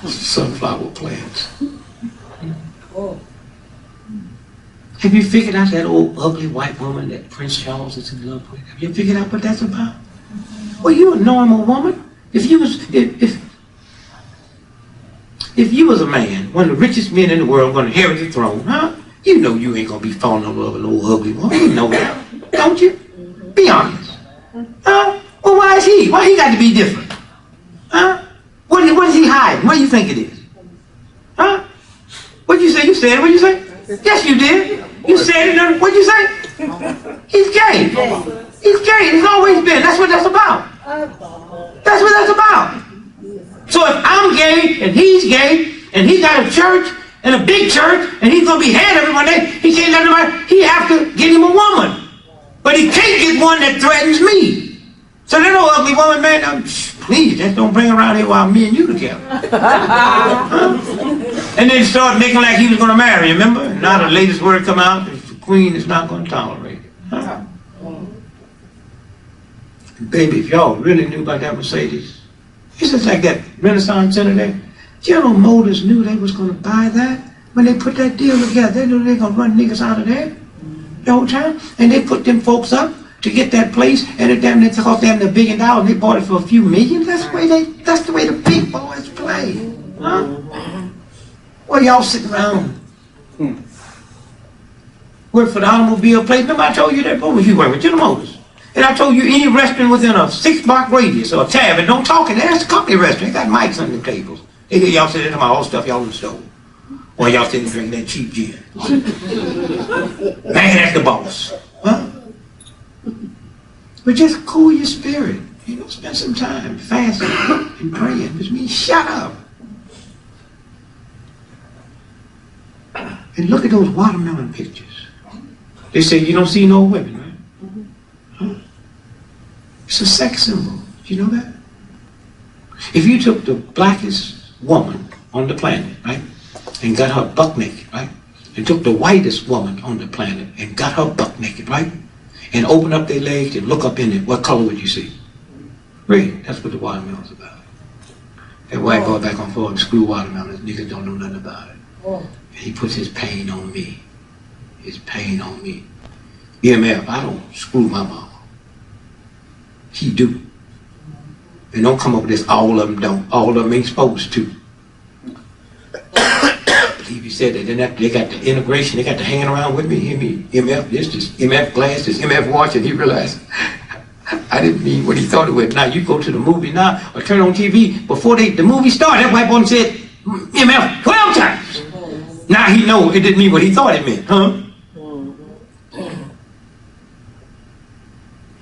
Sunflower plants. Have you figured out that old ugly white woman that Prince Charles is in love with? Have you figured out what that's about? Well, you're a normal woman. If you was a man, one of the richest men in the world, going to inherit the throne, huh? You know you ain't going to be falling in love with an old ugly woman. You know that, don't you? Be honest. Huh? Well, why is he? Why he got to be different? Huh? What is he hiding? What do you think it is? Huh? What'd you say? You said it. What'd you say? Yes, you did. You said it. What'd you say? He's gay. He's gay. He's always been. That's what that's about. That's what that's about. So if I'm gay and he's gay and he got a church and a big church and he's going to be head every one day, he can't let nobody, he have to get him a woman. But he can't get one that threatens me. So that old ugly woman, man, please, just don't bring her around here while me and you together. And then started making like he was going to marry, remember? Now the latest word come out, the queen is not going to tolerate it. Baby, if y'all really knew about that Mercedes, it's just like that Renaissance Center there. General Motors knew they was going to buy that. When they put that deal together, they knew they were going to run niggas out of there the whole time. And they put them folks up to get that place, and it damn near cost them $1 billion, and they bought it for a few million. That's the way the big boys play. Huh? Well, y'all sitting around. Work for the automobile place. Remember I told you that? What was you working with? General Motors. And I told you any restaurant within a 6-block radius or a tavern, don't talk in there. That's a company restaurant. They got mics on the tables. They hear y'all sitting there talking about all the stuff y'all in the store. Or y'all sitting drinking that cheap gin. Man, that's the boss. Huh? But just cool your spirit. You know, spend some time fasting and praying. Which means shut up. And look at those watermelon pictures. They say you don't see no women, right? Huh? It's a sex symbol. Do you know that? If you took the blackest woman on the planet, right, and got her buck naked, right, and took the whitest woman on the planet and got her buck naked, right, and opened up their legs and look up in it, what color would you see? Red. That's what the watermelon's about. That white boy back on Ford, screw watermelons, niggas don't know nothing about it. And he puts his pain on me. His pain on me. EMF, I don't screw my mama. He do. And don't come up with this, all of them don't. All of them ain't supposed to. I believe he said that. Then they got the integration, they got the hanging around with me, hear me, MF this MF glass, this MF watch, and he realized I didn't mean what he thought it was. Now you go to the movie now, or turn on TV, before the movie started, that white boy said MF 12 times. Now he know it didn't mean what he thought it meant, huh?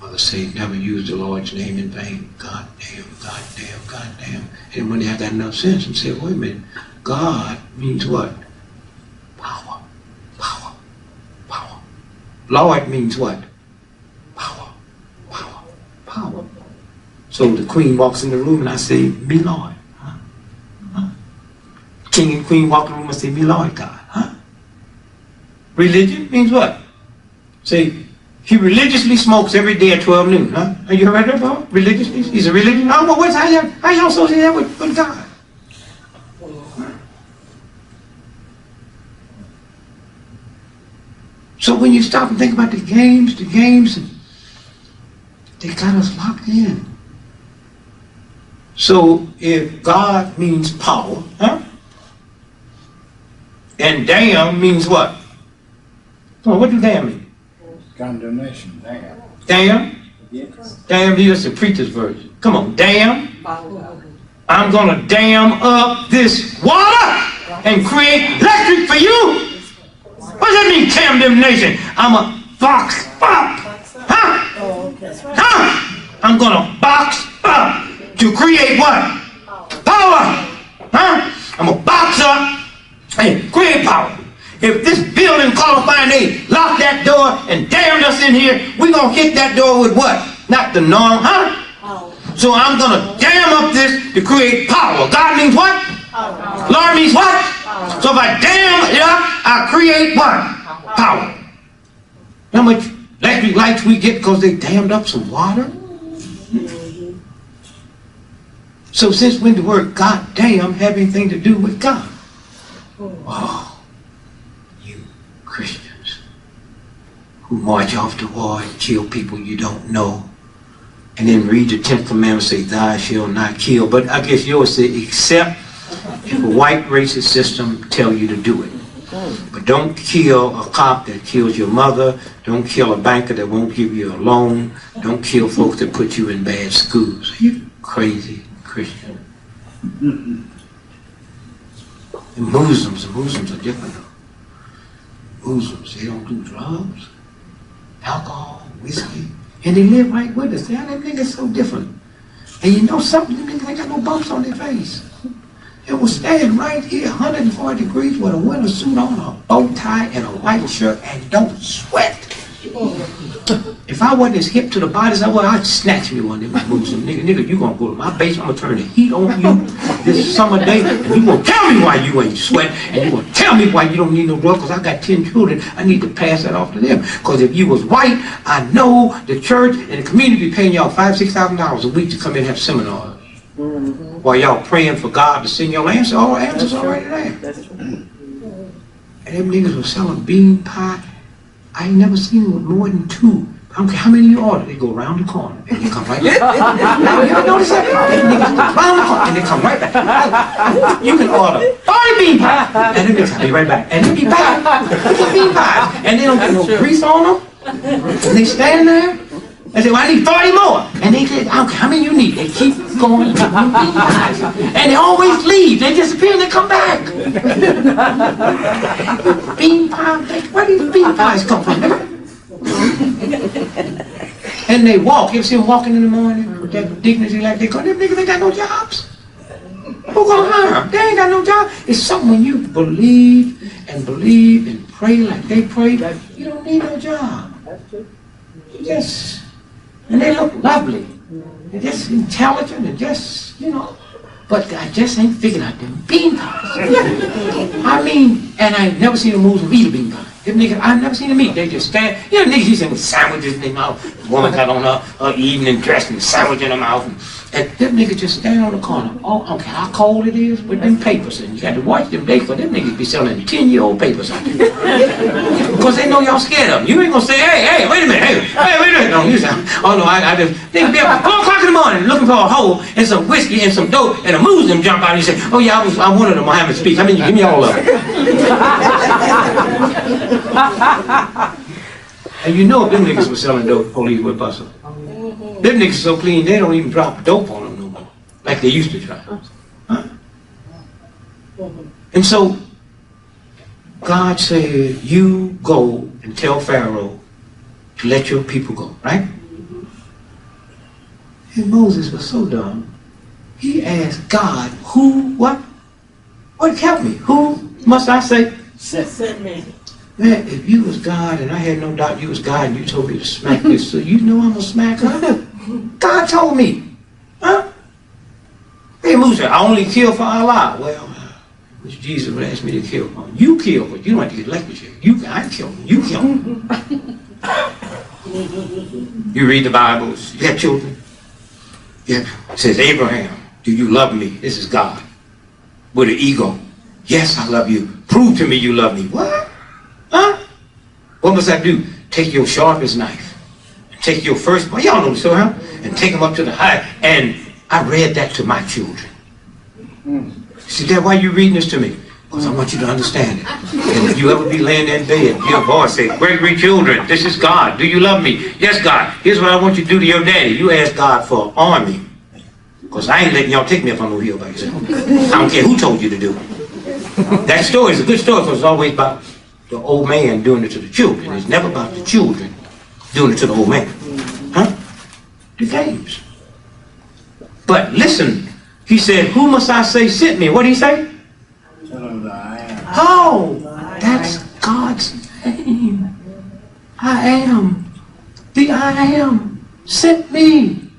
Mother say, never use the Lord's name in vain. God damn, God damn, God damn. And when they have that enough sense and say, wait a minute, God means what? Power, power, power. Lord means what? Power, power, power. So the queen walks in the room and I say, me Lord. Huh? Huh? King and queen walk in the room and say, me Lord God. Huh? Religion means what? Say, he religiously smokes every day at 12 noon. Huh? Have you heard that about religiously? He's a religion? Oh, well, how y'all associate that with God? So when you stop and think about the games, they got us locked in. So if God means power, huh? And damn means what? Well, what do damn mean? Condemnation, damn. Damn? Yes. Damn, here's the preacher's version. Come on, damn. I'm gonna dam up this water and create electric for you. What does that mean, condemnation? I'm a box up. Huh? Huh? I'm gonna box up to create what? Power. Huh? I'm a box up and create power. If this building qualifying, they lock that door and damned us in here, we're gonna hit that door with what? Not the norm, huh? So I'm gonna dam up this to create power. God means what? Lord means what? So if I dam it up, I create what? Power. How much electric lights we get because they dammed up some water? So since when the word God damn have anything to do with God? Oh, you Christians who march off to war and kill people you don't know, and then read the 10th commandment, say thou shalt not kill. But I guess yours say except if a white racist system tell you to do it. But don't kill a cop that kills your mother. Don't kill a banker that won't give you a loan. Don't kill folks that put you in bad schools. Are you crazy Christian? And Muslims are different. Muslims, they don't do drugs, alcohol, whiskey, and they live right with us. Them niggas so different. And you know something, them niggas ain't got no bumps on their face. It will stand right here, 140 degrees with a winter suit on, a bow tie, and a white shirt, and don't sweat. If I wasn't as hip to the body as I was, I'd snatch me one of them Muslim. Nigga, you gonna go to my base, I'm gonna turn the heat on you this summer day, and you gonna tell me why you ain't sweat, and you gonna tell me why you don't need no drug, because I got 10 children, I need to pass that off to them. Because if you was white, I know the church and the community be paying y'all $5,000, $6,000 a week to come in and have seminars. While y'all praying for God to send y'all answers, all answers already there. That's true. And them niggas was selling bean pie. I ain't never seen them with more than 2. I don't care how many you order, they go around the corner and they come right back. You ever notice that? They niggas go around the corner and they come right back. You can order 40 bean pies and then they be right back. And they be back with the bean pies. And they don't get no grease on them. And they stand there. They say, well, I need 40 more. And they say, I don't care how many you need. They keep going and getting bean pies. And they always leave. They disappear and they come back. Bean pie, where do these bean pies come from? And they walk. You ever see them walking in the morning with that dignity like they go? Them niggas ain't got no jobs. Who gonna hire them? They ain't got no job. It's something when you believe and pray like they pray, you don't need no job. You just, and they look lovely. They're just intelligent and just, you know. But I just ain't figured out them bean pies. I mean, and I ain't never seen them Muslim eat a bean pie. Them niggas, I've never seen them eat. They just stand, you know, niggas used to with sandwiches in their mouth. The woman got on her evening dress and sandwich in her mouth. And them niggas just stand on the corner. Oh, I don't care how cold it is with them papers. And you got to watch them days for them niggas be selling 10-year-old papers out there. Because they know y'all scared of them. You ain't gonna say, hey, wait a minute, hey, wait a minute. No, you say, oh no, I just, they be up 4 o'clock in the morning looking for a hole and some whiskey and some dope, and a Muslim jump out and he say, oh yeah, I wanted a Muhammad speech. I mean, you give me all of it. And you know if them niggas were selling dope, police would bust them. Them niggas so clean, they don't even drop dope on them no more, like they used to try. Huh? And so, God said, you go and tell Pharaoh to let your people go, right? And Moses was so dumb. He asked God, who, what? What help me? Who must I say? Send me. Man, if you was God and I had no doubt you was God and you told me to smack this, so you know I'm going to smack her? God told me. Huh? Hey, Musa, I only kill for Allah. Well, which Jesus would ask me to kill. You kill, but you don't have to get elected here. I kill him. You kill him. You read the Bibles. You got children. Yeah. It says, Abraham, do you love me? This is God. With an ego. Yes, I love you. Prove to me you love me. What? Huh? What must I do? Take your sharpest knife. Take your firstborn. Y'all know the story, huh? And take them up to the high. And I read that to my children. See, Dad, why are you reading this to me? Because I want you to understand it. And if you ever be laying there in bed, your voice say, Gregory, children, this is God. Do you love me? Yes, God. Here's what I want you to do to your daddy. You ask God for an army. Because I ain't letting y'all take me up on no hill by yourself. I don't care who told you to do it. That story is a good story because it's always about the old man doing it to the children. It's never about the children doing it to the old man. Huh? The games. But listen, he said, who must I say sent me? What did he say? Oh, that's God's name. I am. The I am sent me.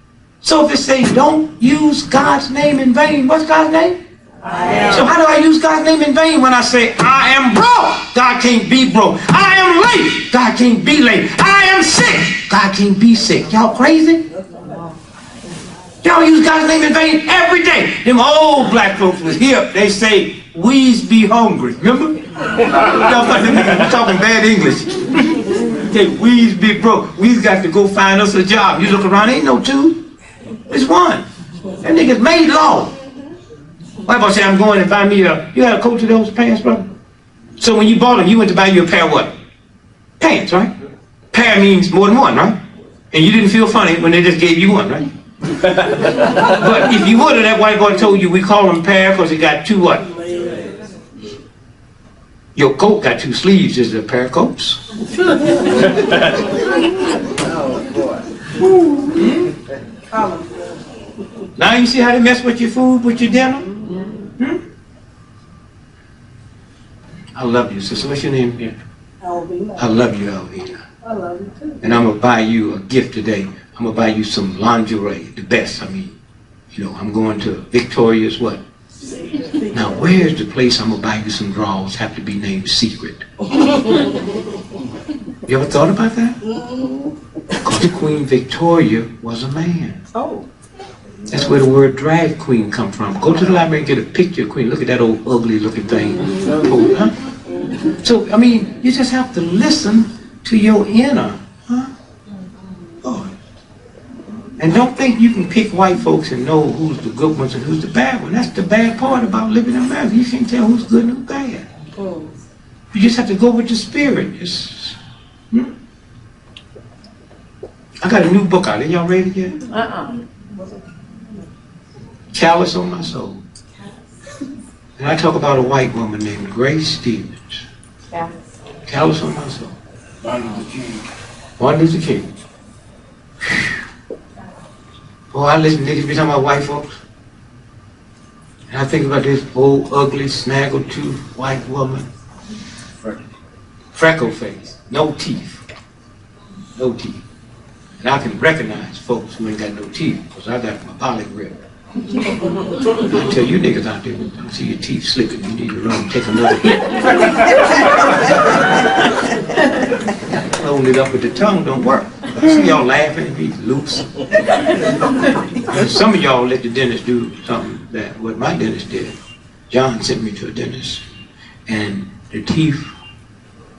So if it says don't use God's name in vain, what's God's name? I am. So how do I use God's name in vain when I say I am broke? God can't be broke. I am late. God can't be late. I am sick. God can't be sick. Y'all crazy? Y'all use God's name in vain every day. Them old black folks was here. They say, we's be hungry. Remember? Y'all thought them niggas talking bad English. They we's be broke. We's got to go find us a job. You look around, ain't no two. It's one. That niggas made law. Why about say I'm going and find me a, you got a coat to those pants, brother? So when you bought them, you went to buy you a pair of what? Pants, right? Pair means more than one, right? And you didn't feel funny when they just gave you one, right? But if you would have, that white boy told you we call them pair because it got two what? Your coat got 2 sleeves. Is it a pair of coats? Now you see how they mess with your food, with your dinner? I love you, sister. What's your name here? I love you, Alvina. I love you too. And I'm going to buy you a gift today. I'm going to buy you some lingerie, the best. I mean, I'm going to Victoria's what? Now, where's the place I'm going to buy you some drawers have to be named Secret? You ever thought about that? Because Queen Victoria was a man. Oh. That's where the word drag queen come from. Go to the library and get a picture of queen. Look at that old ugly looking thing. Oh, huh? So, I mean, you just have to listen to your inner. Huh? Oh. And don't think you can pick white folks and know who's the good ones and who's the bad ones. That's the bad part about living in America. You can't tell who's good and who's bad. You just have to go with the spirit. I got a new book out. Are y'all ready yet? Callous on My Soul. And I talk about a white woman named Grace Stevens. Callous on My Soul. Martin Luther King. Boy, I listen to niggas be talking about white folks. And I think about this old, ugly, snaggle-toothed white woman. Freckle face. No teeth. No teeth. And I can recognize folks who ain't got no teeth because I got my polygrip. I tell you niggas out there, I see your teeth slipping, you need to run and take another hit. Holding it up with the tongue don't work. I see y'all laughing and be loose. And some of y'all let the dentist do something that what my dentist did. John sent me to a dentist and the teeth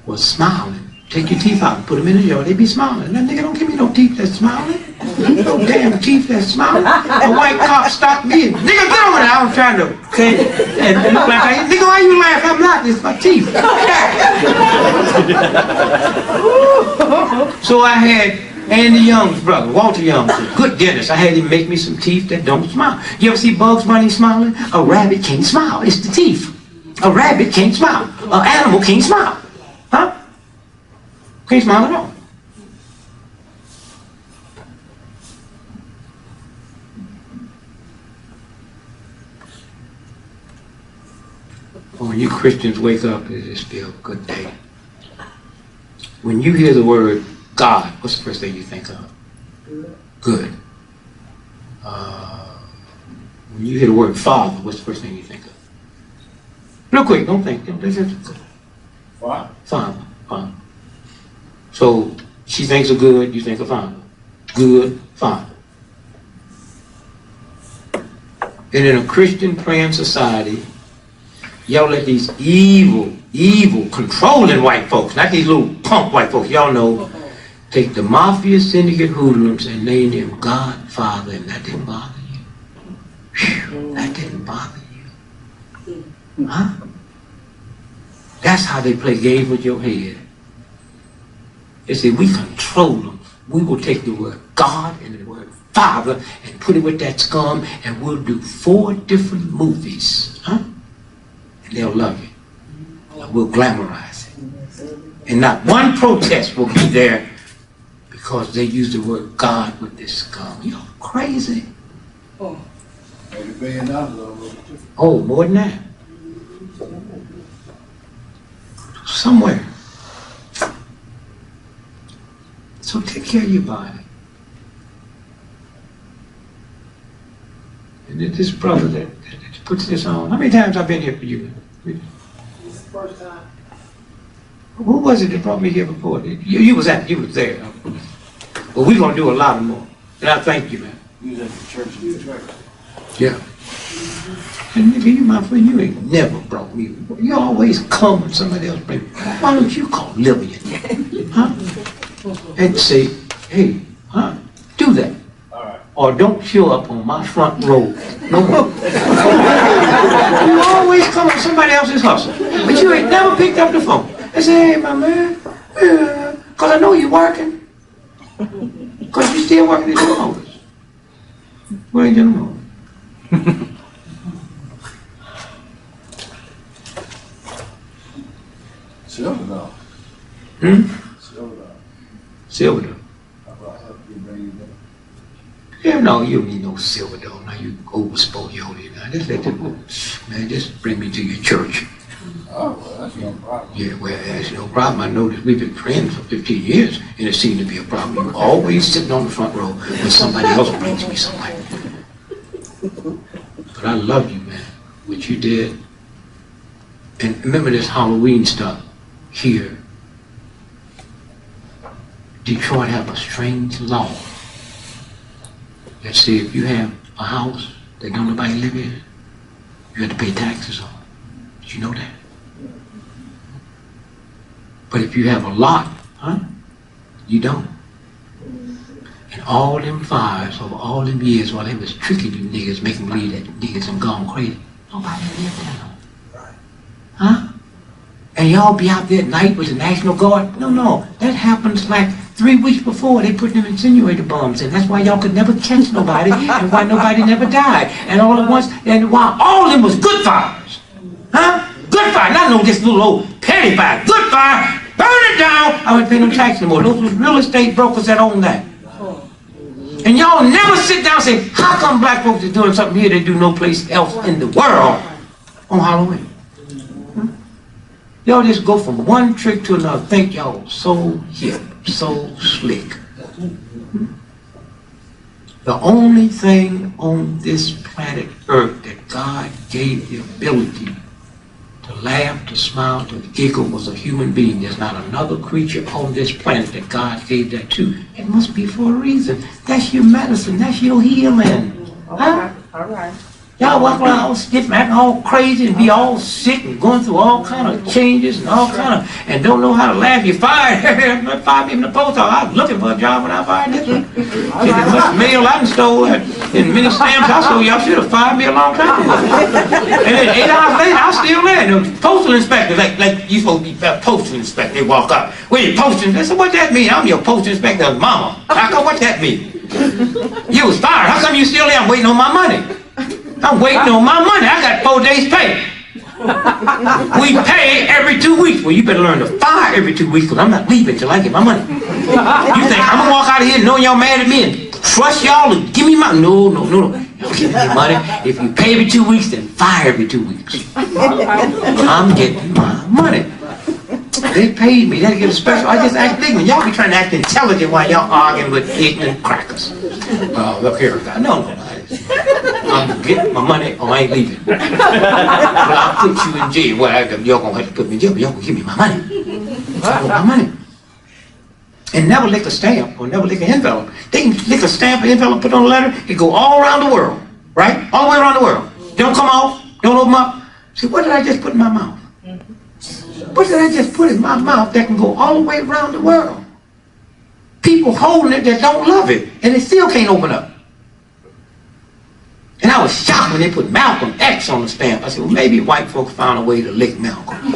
was smiling. Take your teeth out and put them in the yard, they be smiling. That nigga don't give me no teeth that's smiling. No damn teeth that's smiling. A white cop stopped me and, nigga, get over there. I was trying to say, and look like, nigga, why you laughing? I'm not, it's my teeth. So I had Andy Young's brother, Walter Young, a good dentist. I had him make me some teeth that don't smile. You ever see Bugs Bunny smiling? A rabbit can't smile, it's the teeth. A rabbit can't smile. An animal can't smile. Huh? Can't smile at all. When you Christians wake up, it just feels a good day. When you hear the word God, what's the first thing you think of? Good. When you hear the word Father, what's the first thing you think of? Real quick, don't think. What? Father. Father. So she thinks of good, you think of Father. Good, Father. And in a Christian praying society, y'all let these evil, controlling white folks, not these little punk white folks, y'all know, take the mafia syndicate hoodlums and name them God, Father, and that didn't bother you. Whew, that didn't bother you. Huh? That's how they play games with your head. They say, we control them. We will take the word God and the word Father and put it with that scum and we'll do 4 different movies. Huh? And they'll love it. And we'll glamorize it. And not one protest will be there because they use the word God with this scum. You're crazy. $80 billion over it. Oh, more than that. Somewhere. So take care of your body. And this brother that puts this on, how many times I've been here for you? This is the first time. Who was it that brought me here before? You was there. Well, we're going to do a lot more. And I thank you, man. You was at the church in Detroit. Yeah. And nigga, you my friend, you ain't never brought me. You always come when somebody else brings me. Why don't you call Lillian? Huh? And say, hey, huh? Do that. All right. Or don't show up on my front row no more. You always come on somebody else's hustle. But you ain't never picked up the phone. I say, hey, my man, because I know you're working. Because you're still working at General Motors. Where are General Motors? Silver dog. Silver dog. Silver dog. How about help you bring you there? Yeah, no, you don't need no silver dog. Now you over spoiled now. Just let them, man, just bring me to your church. Oh, well, that's no problem. Yeah, well, that's no problem. I know that we've been friends for 15 years, and it seemed to be a problem. You're always sitting on the front row when somebody else brings me something. But I love you, man, what you did. And remember this Halloween stuff here. Detroit have a strange law. Let's say if you have a house that don't nobody live in, you have to pay taxes on it. Did you know that? But if you have a lot, you don't. And all them fires over all them years while they was tricking you niggas, making believe that niggas done gone crazy, nobody lived down. Huh? And y'all be out there at night with the National Guard? No, that happens like 3 weeks before they put them incinerator bombs in. That's why y'all could never catch nobody and why nobody never died. And all at once, and why all of them was good fires. Huh? Good fire, not no just little old petty fire. Good fire, burn it down. I wouldn't pay no tax anymore. Those was real estate brokers that own that. And y'all never sit down and say, how come black folks are doing something here they do no place else in the world on Halloween? Y'all just go from one trick to another. Think y'all so hip, so slick. The only thing on this planet Earth that God gave the ability to laugh, to smile, to giggle was a human being. There's not another creature on this planet that God gave that to. It must be for a reason. That's your medicine. That's your healing. Huh? All right. Y'all walk around all stiff, acting all crazy, and be all sick, and going through all kind of changes and all kind of, and don't know how to laugh. You're fired. Fired me from the post office. I was looking for a job when I fired this one. See how much mail I done stole and many stamps I stole. Y'all should have fired me a long time ago. And then 8 hours later, I was still there. The postal inspector, like you supposed to be a postal inspector. They walk up. Where you posting? They said, what that mean? I'm your postal inspector's mama. How come? What that mean? You was fired. How come you still there? I'm waiting on my money. I'm waiting on my money. I got 4 days pay. We pay every 2 weeks. Well, you better learn to fire every 2 weeks because I'm not leaving till I get my money. You think I'm going to walk out of here knowing y'all mad at me and trust y'all and give me my... No. Y'all give me your money. If you pay every 2 weeks, then fire every 2 weeks. I'm getting my money. They paid me. They had to get a special. I just act ignorant. Y'all be trying to act intelligent while y'all arguing with ignorant crackers. Oh, look here. No. I'm getting my money or I ain't leaving. But I'll put you in jail. Well, you're going to have to put me in jail, but you're going to give me my money. I want my money. And never lick a stamp or never lick an envelope. They can lick a stamp, an envelope, put on a letter, it go all around the world. Right? All the way around the world. Don't come off. Don't open up. See, what did I just put in my mouth? What did I just put in my mouth that can go all the way around the world? People holding it that don't love it, and it still can't open up. And I was shocked when they put Malcolm X on the stamp. I said, well, maybe white folks found a way to lick Malcolm.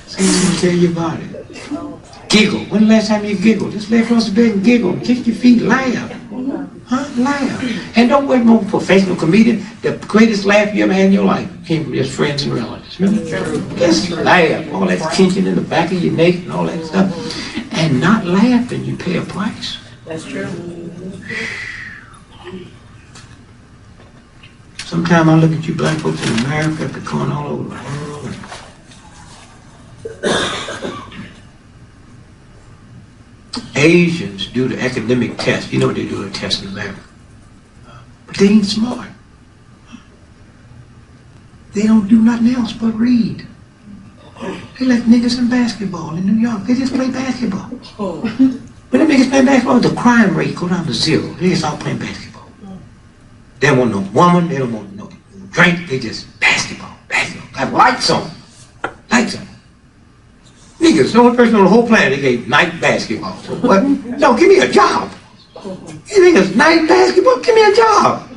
So let me tell you about it. Giggle. When the last time you giggled? Just lay across the bed and giggle and kick your feet, laugh. Huh? Laugh. And don't wait no professional comedian. The greatest laugh you ever had in your life came from your friends and relatives. Remember? Just laugh. All that tension in the back of your neck and all that stuff. And not laughing, you pay a price. That's true. Sometimes I look at you black folks in America, they're going all over the world. Asians do the academic test. You know what they do a test in America. But they ain't smart. They don't do nothing else but read. They like niggas in basketball in New York. They just play basketball. When them niggas play basketball, the crime rate go down to 0. They just start playing basketball. They don't want no woman. They don't want no drink. They just basketball. Got lights on. Niggas, the only person on the whole planet that gave night basketball. So what? No, give me a job. You niggas night basketball? Give me a job.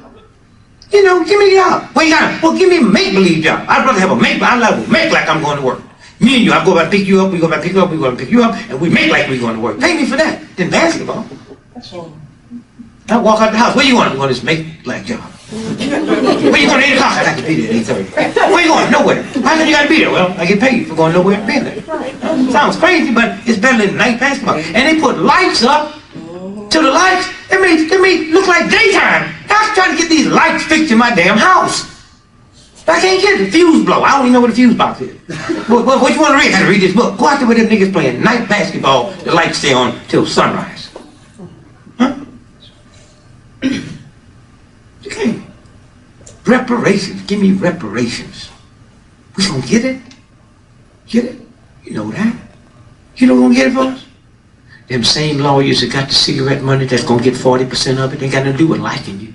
You know, give me a job. Well, you got well, give me a make-believe job. I'd rather have a make, I'd rather make like I'm going to work. Me and you, I go back pick you up, we go back pick you up, we go back pick you up, and we make like we're going to work. Pay me for that. Then basketball. I walk out the house. Where you going? I'm going to make like job. Where you going at 8 o'clock? I got to be there at 8:30. Where you going? Nowhere. How come you got to be there? Well, I get paid for going nowhere and being there. Sounds crazy, but it's better than night basketball. And they put lights up To the lights, they made look like daytime. I was trying to get these lights fixed in my damn house. I can't get the fuse blow. I don't even know what the fuse box is. What you want to read? I got to read this book. Go out there with them niggas playing night basketball. The lights stay on till sunrise. Huh? You can't. Reparations. Give me reparations. We gonna get it? Get it? You know that? You know who gonna get it for us? Them same lawyers that got the cigarette money that's gonna get 40% of it, they got nothing to do with liking you.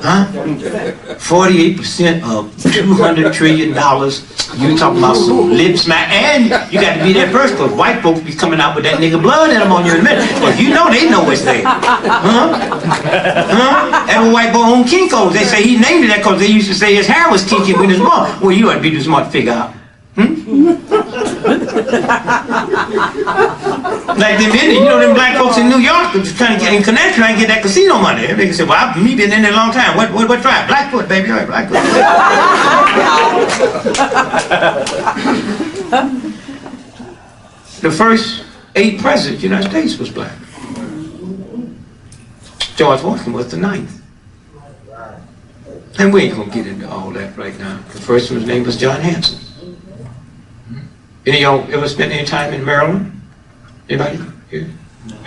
Huh? 48% of $200 trillion. You talking about some lip smack, and you got to be there first, because white folks be coming out with that nigga blood in them on you in a minute. But you know they know it's there. Huh? Huh? That old white boy on Kinko's, they say he named it that because they used to say his hair was kinky with his mom. Well, you ought to be too smart to figure out. Like them Indians, you know them black folks in New York just trying to get in Connecticut, trying to get that casino money. They say, well, me been in there a long time. What tribe? Blackfoot, baby. All right, Blackfoot. The first 8 presidents of the United States was black. George Washington was the 9th. And we ain't gonna get into all that right now. The first one's name was John Hanson. Any of y'all ever spent any time in Maryland? Anybody here?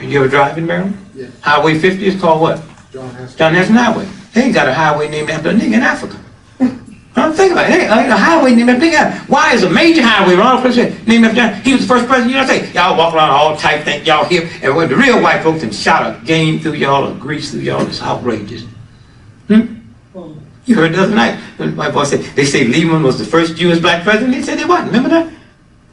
You ever drive in Maryland? Yeah. Highway 50 is called what? John Hanson Highway. They ain't got a highway named after a nigga in Africa. Huh? Think about it. Ain't a highway named after a nigga. Why is a major highway around the place named after John? He was the first president of the United States. Y'all walk around all tight, think y'all here, and when the real white folks can shot a game through y'all or grease through y'all, it's outrageous. You heard the other night, when the white boy said, they say Lehman was the first Jewish black president. He said they wasn't. Remember that?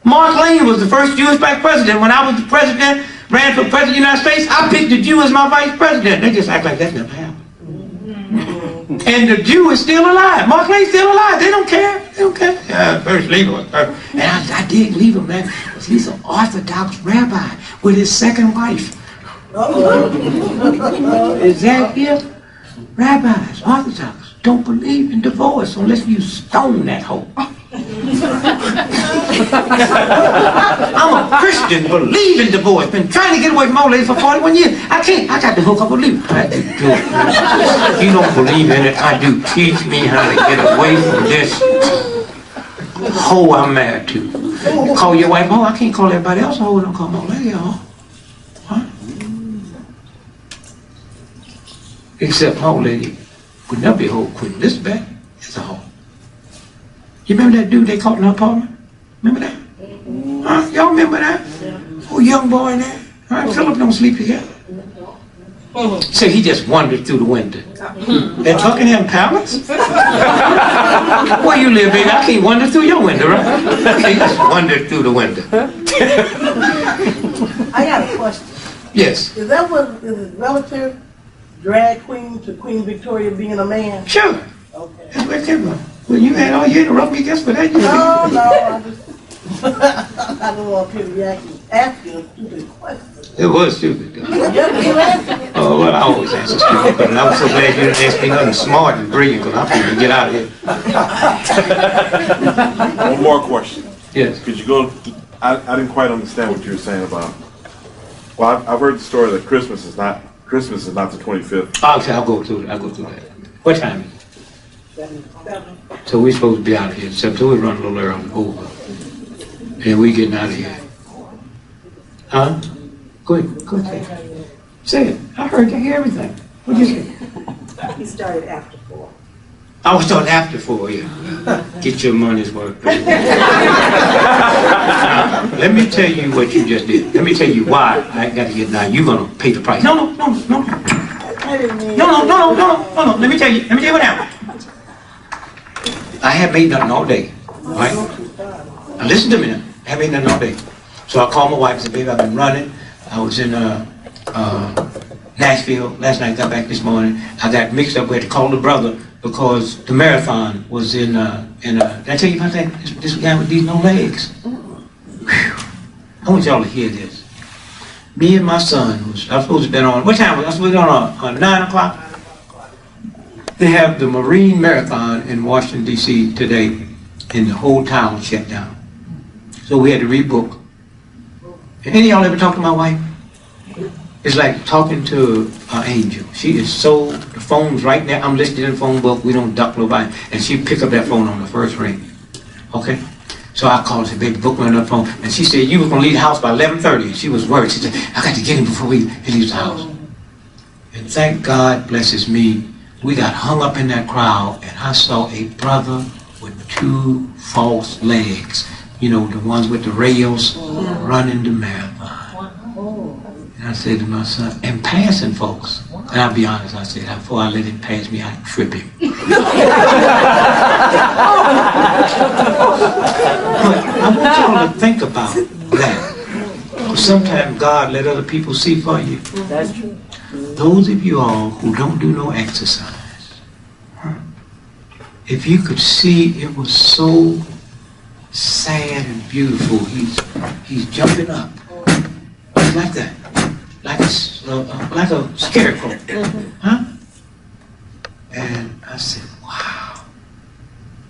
Mark Lane was the first Jewish black president. When I was the president, ran for president of the United States, I picked a Jew as my vice president. They just act like that never happened. And the Jew is still alive. Mark Lane's still alive. They don't care. They don't care. First Lehman. And I did leave him, man, because he's an Orthodox rabbi with his second wife. Is that it? Rabbis, Orthodox, don't believe in divorce unless you stone that hoe. I'm a Christian, believe in divorce. Been trying to get away from old lady for 41 years. I can't. I got to hook up with you. I do. You don't believe in it. I do. Teach me how to get away from this hoe I'm married to. You call your wife hoe. I can't call everybody else hoe. Don't call my lady hoe. Huh? Except my old lady would never be a hoe. Queen Elizabeth is a hoe. You remember that dude they caught in her apartment? Remember that? Huh? Y'all remember that? Oh, young boy in there. Huh? Philip don't sleep together. So he just wandered through the window. At Buckingham Palace? Where you live, baby? I can't wander through your window, right? He just wandered through the window. I got a question. Yes. Is that what is it relative drag queen to Queen Victoria being a man? Sure. Okay. That's what it came from. Well, you had all you interrupt me just for that. No, I just I don't want people to be asking a stupid question. It was stupid, though. Yeah, you asking it. Oh, well, I always answer stupid, but I was so glad you didn't ask me nothing smart and brilliant, because I'm going to get out of here. One more question. Yes. Could you go, I didn't quite understand what you were saying about, well, I've heard the story that Christmas is not the 25th. I'll go through that. What time is it? So we're supposed to be out of here, so we run a little early over. And we getting out of here. Huh? Go ahead. Say it. I heard you hear everything. What'd you say? He started after 4. I was starting after 4, yeah. Get your money's worth. Let me tell you what you just did. Let me tell you why I got to get now. You're gonna pay the price. No. I didn't mean No. Let me tell you what happened. I haven't made nothing all day. All right? Now listen to me now. I haven't made nothing all day. So I called my wife and said, baby, I've been running. I was in Nashville last night, got back this morning. I got mixed up. We had to call the brother because the marathon was in did I tell you about that? This guy with these no legs. Whew. I want y'all to hear this. Me and my son, I was supposed to be on, what time was I supposed to be on 9 o'clock? They have the Marine Marathon in Washington, D.C. today, and the whole town shut down. So we had to rebook. Any of y'all ever talk to my wife? It's like talking to an angel. She is so, the phone's right there. I'm listening to the phone book. We don't duck nobody. And she pick up that phone on the first ring. Okay? So I called her, baby, book me on the phone. And she said, you were going to leave the house by 11:30. And she was worried. She said, I got to get him before he leaves the house. And thank God, blesses me, we got hung up in that crowd. And I saw a brother with 2 false legs. You know, the ones with the rails running the marathon. And I said to my son, and passing folks. And I'll be honest, I said, before I let him pass me, I'd trip him. But I want y'all to think about that. Sometimes God let other people see for you. That's true. Those of you all who don't do no exercise, if you could see, it was so sad and beautiful. He's jumping up. It's like that. Like a scarecrow. Huh? And I said, wow.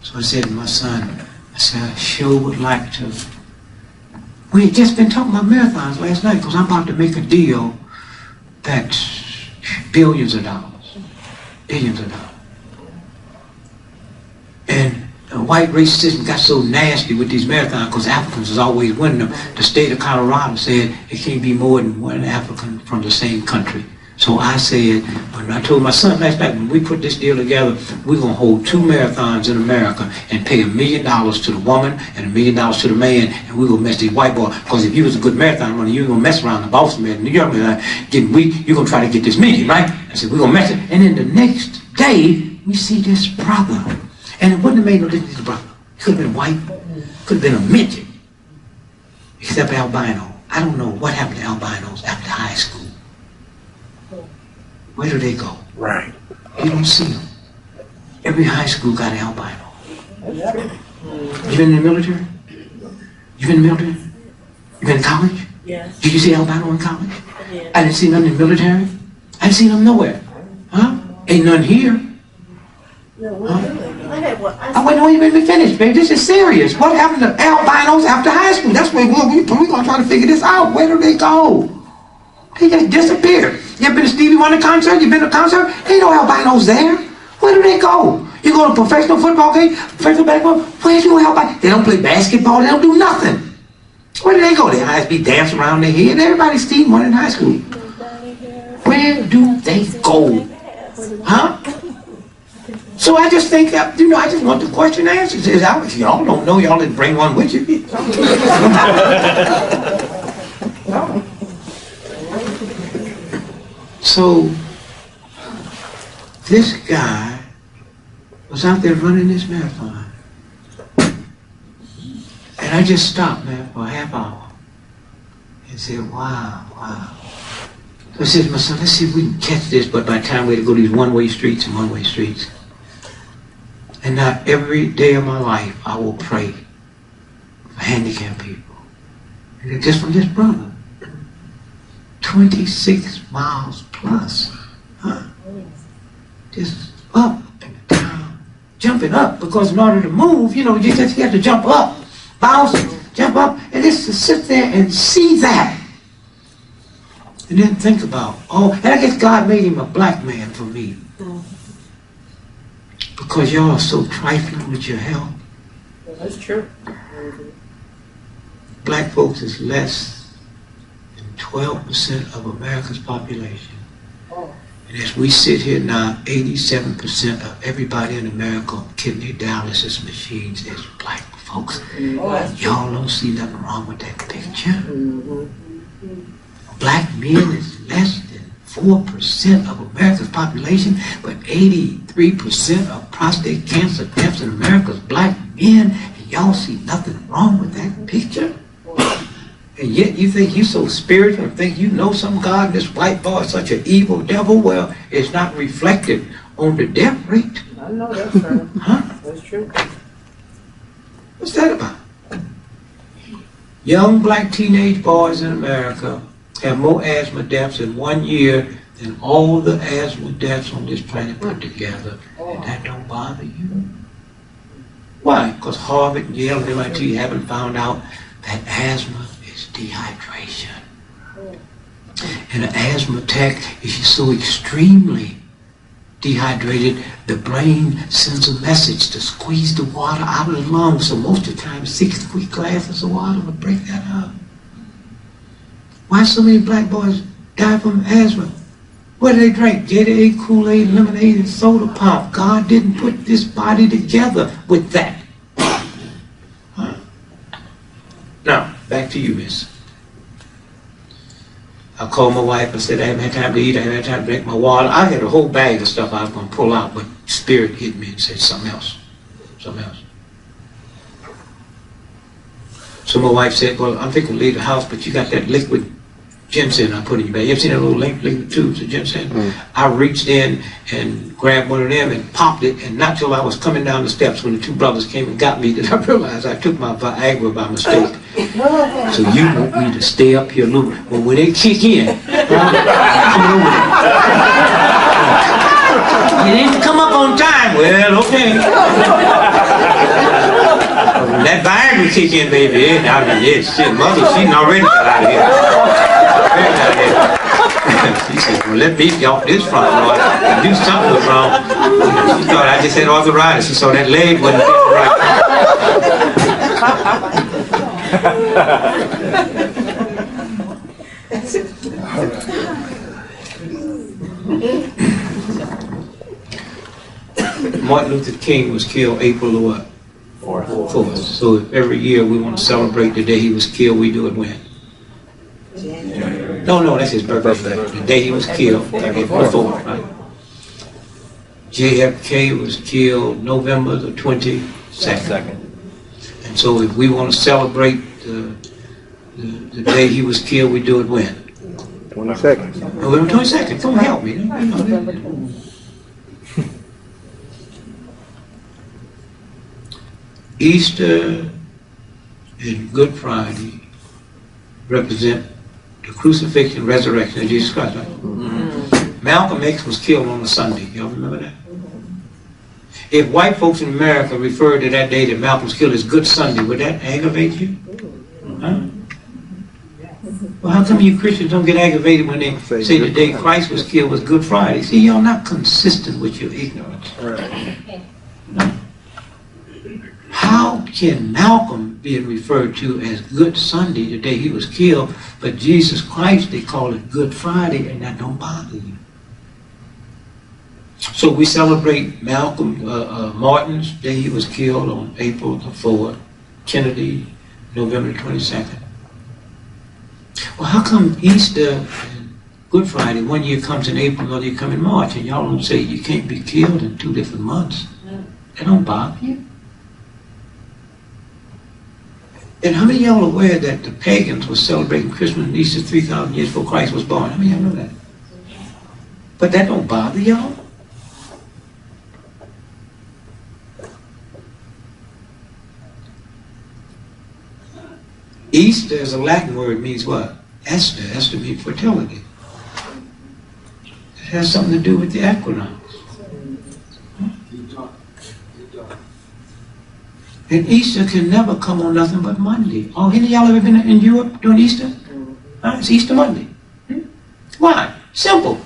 So I said to my son, I said, I sure would like to. We had just been talking about marathons last night because I'm about to make a deal that's billions of dollars. Billions of dollars. And the white racism got so nasty with these marathons because Africans is always winning them. The state of Colorado said it can't be more than one African from the same country. So I said, when I told my son last night, when we put this deal together, we're going to hold 2 marathons in America and pay $1 million to the woman and $1 million to the man, and we're going to mess these white boys. Because if you was a good marathon runner, you ain't going to mess around the Boston man, New York man, getting weak, you're going to try to get this million, right? I said, we're going to mess it. And then the next day, we see this brother. And it wouldn't have made no difference to the brother. He could have been white, could have been a midget, except albino. I don't know what happened to albinos after high school. Where do they go? Right. You don't see them. Every high school got an albino. You been in the military? You been in the military? You been in college? Yes. Did you see albino in college? Yeah. I didn't see none in the military. I didn't see them nowhere. Huh? Ain't none here. I had one. I wait, don't even let me finish, baby. This is serious. What happened to albinos after high school? That's where we're going to try to figure this out. Where do they go? They just disappeared. You ever been to Stevie Wonder concert? You been to a concert? Ain't no albinos there. Where do they go? You go to a professional football game, professional basketball, where's your albinos? They don't play basketball, they don't do nothing. Where do they go? Their eyes be dancing around their head. Everybody's Stevie Wonder in high school. Where do they go? Huh? So I just think that, I just want the question answered. If y'all don't know, y'all didn't bring one with you. So, this guy was out there running this marathon. And I just stopped, man, for a half hour and said, wow. So I said to my son, let's see if we can catch this, but by the time we had to go these one-way streets and one-way streets. And now every day of my life, I will pray for handicapped people. And just from this brother. 26 miles plus. Huh? Just up and down. Jumping up, because in order to move, you have to jump up. Bounce, jump up, and just to sit there and see that. And then think about, and I guess God made him a black man for me. Because y'all are so trifling with your health. That's true. Black folks is less 12% of America's population. And as we sit here now, 87% of everybody in America kidney dialysis machines is black folks. Y'all don't see nothing wrong with that picture. Black men is less than 4% of America's population, but 83% of prostate cancer deaths in America is black men, and y'all see nothing wrong with that picture? And yet you think you're so spiritual and think you know some God, and this white boy is such an evil devil. Well, it's not reflected on the death rate. I know that's true. Huh? That's true. What's that about? Young black teenage boys in America have more asthma deaths in 1 year than all the asthma deaths on this planet put together. And that don't bother you? Why? Because Harvard and Yale and MIT haven't found out that asthma is dehydration. And an asthma attack, if you're so extremely dehydrated, the brain sends a message to squeeze the water out of the lungs. So most of the time, 6 quick glasses of water would break that up. Why so many black boys die from asthma? What do they drink? Gatorade, Kool-Aid, lemonade, and soda pop. God didn't put this body together with that. Huh? Now, back to you, miss. I called my wife and said I haven't had time to eat, I haven't had time to drink my water. I had a whole bag of stuff I was going to pull out, but Spirit hit me and said something else. Something else. So my wife said, well, I'm thinking to leave the house, but you got that liquid ginseng I put in your bag. You ever seen that little liquid tubes of ginseng? I reached in and grabbed one of them and popped it, and not till I was coming down the steps when the 2 brothers came and got me did I realize I took my Viagra by mistake. So you want me to stay up here a little. Well, when they kick in, come over there. You didn't come up on time. Well, okay. When that Viagra kick in, baby, I mean, yes, shit, mother, she's already got out of here. She said, well, let me get off this front, Lord. I do something was wrong. She thought I just had arthritis. She saw that leg wasn't right. Martin Luther King was killed April the what? 4th. So if every year we want to celebrate the day he was killed, we do it when? No, that's his birthday. The day he was killed, April 4th, right? JFK was killed November the 22nd. And so if we want to celebrate the day he was killed, we do it when? 22nd. November 22nd. Come help me. You know, Easter and Good Friday represent the crucifixion and resurrection of Jesus Christ, right? Mm-hmm. Malcolm X was killed on a Sunday. Y'all remember that? If white folks in America refer to that day that Malcolm was killed as Good Sunday, would that aggravate you? Huh? Well, how come you Christians don't get aggravated when they say the day Christ was killed was Good Friday? See, y'all not consistent with your ignorance. Right. No. How can Malcolm be referred to as Good Sunday, the day he was killed, but Jesus Christ, they call it Good Friday, and that don't bother you? So we celebrate Martin's day he was killed on April the 4th, Kennedy, November the 22nd. Well, how come Easter and Good Friday, one year comes in April, another year comes in March, and y'all don't say you can't be killed in 2 different months? That don't bother you? And how many of y'all are aware that the pagans were celebrating Christmas and Easter 3,000 years before Christ was born? How many of y'all know that? But that don't bother y'all? Easter is a Latin word, means what? Esther. Esther means fertility. It has something to do with the equinox. And Easter can never come on nothing but Monday. Oh, any of y'all ever been in Europe during Easter? It's Easter Monday. Why? Simple.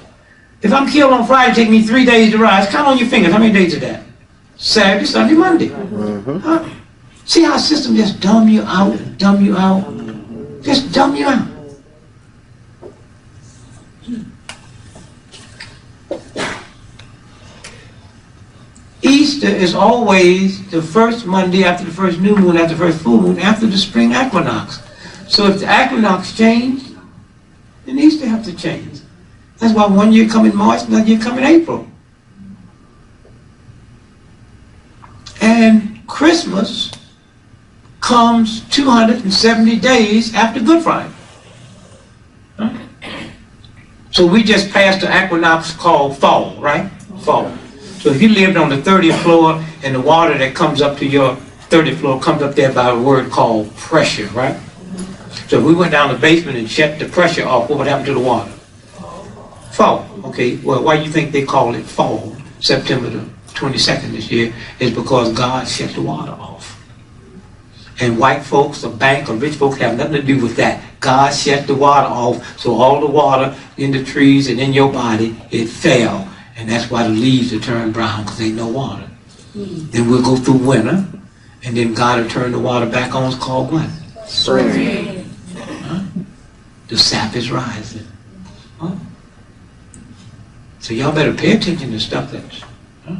If I'm killed on Friday, it take me 3 days to rise. Count on your fingers. How many days is that? Saturday, Sunday, Monday. Huh? See how a system just dumb you out, dumb you out? Just dumb you out. Easter is always the first Monday after the first new moon, after the first full moon, after the spring equinox. So if the equinox changed, then Easter have to change. That's why one year come in March, another year come in April. And Christmas comes 270 days after Good Friday. Huh? So we just passed the equinox called fall, right? Fall. So if you lived on the 30th floor and the water that comes up to your 30th floor comes up there by a word called pressure, right? So if we went down the basement and shut the pressure off, what would happen to the water? Fall. Okay, well, why do you think they call it fall, September the 22nd this year, is because God shut the water off. And white folks, or bank, or rich folks have nothing to do with that. God shut the water off, so all the water in the trees and in your body, it fell. And that's why the leaves are turned brown, because ain't no water. Then we'll go through winter, and then God will turn the water back on. It's called what? Spring. Huh? The sap is rising. Huh? So y'all better pay attention to stuff that's... Huh?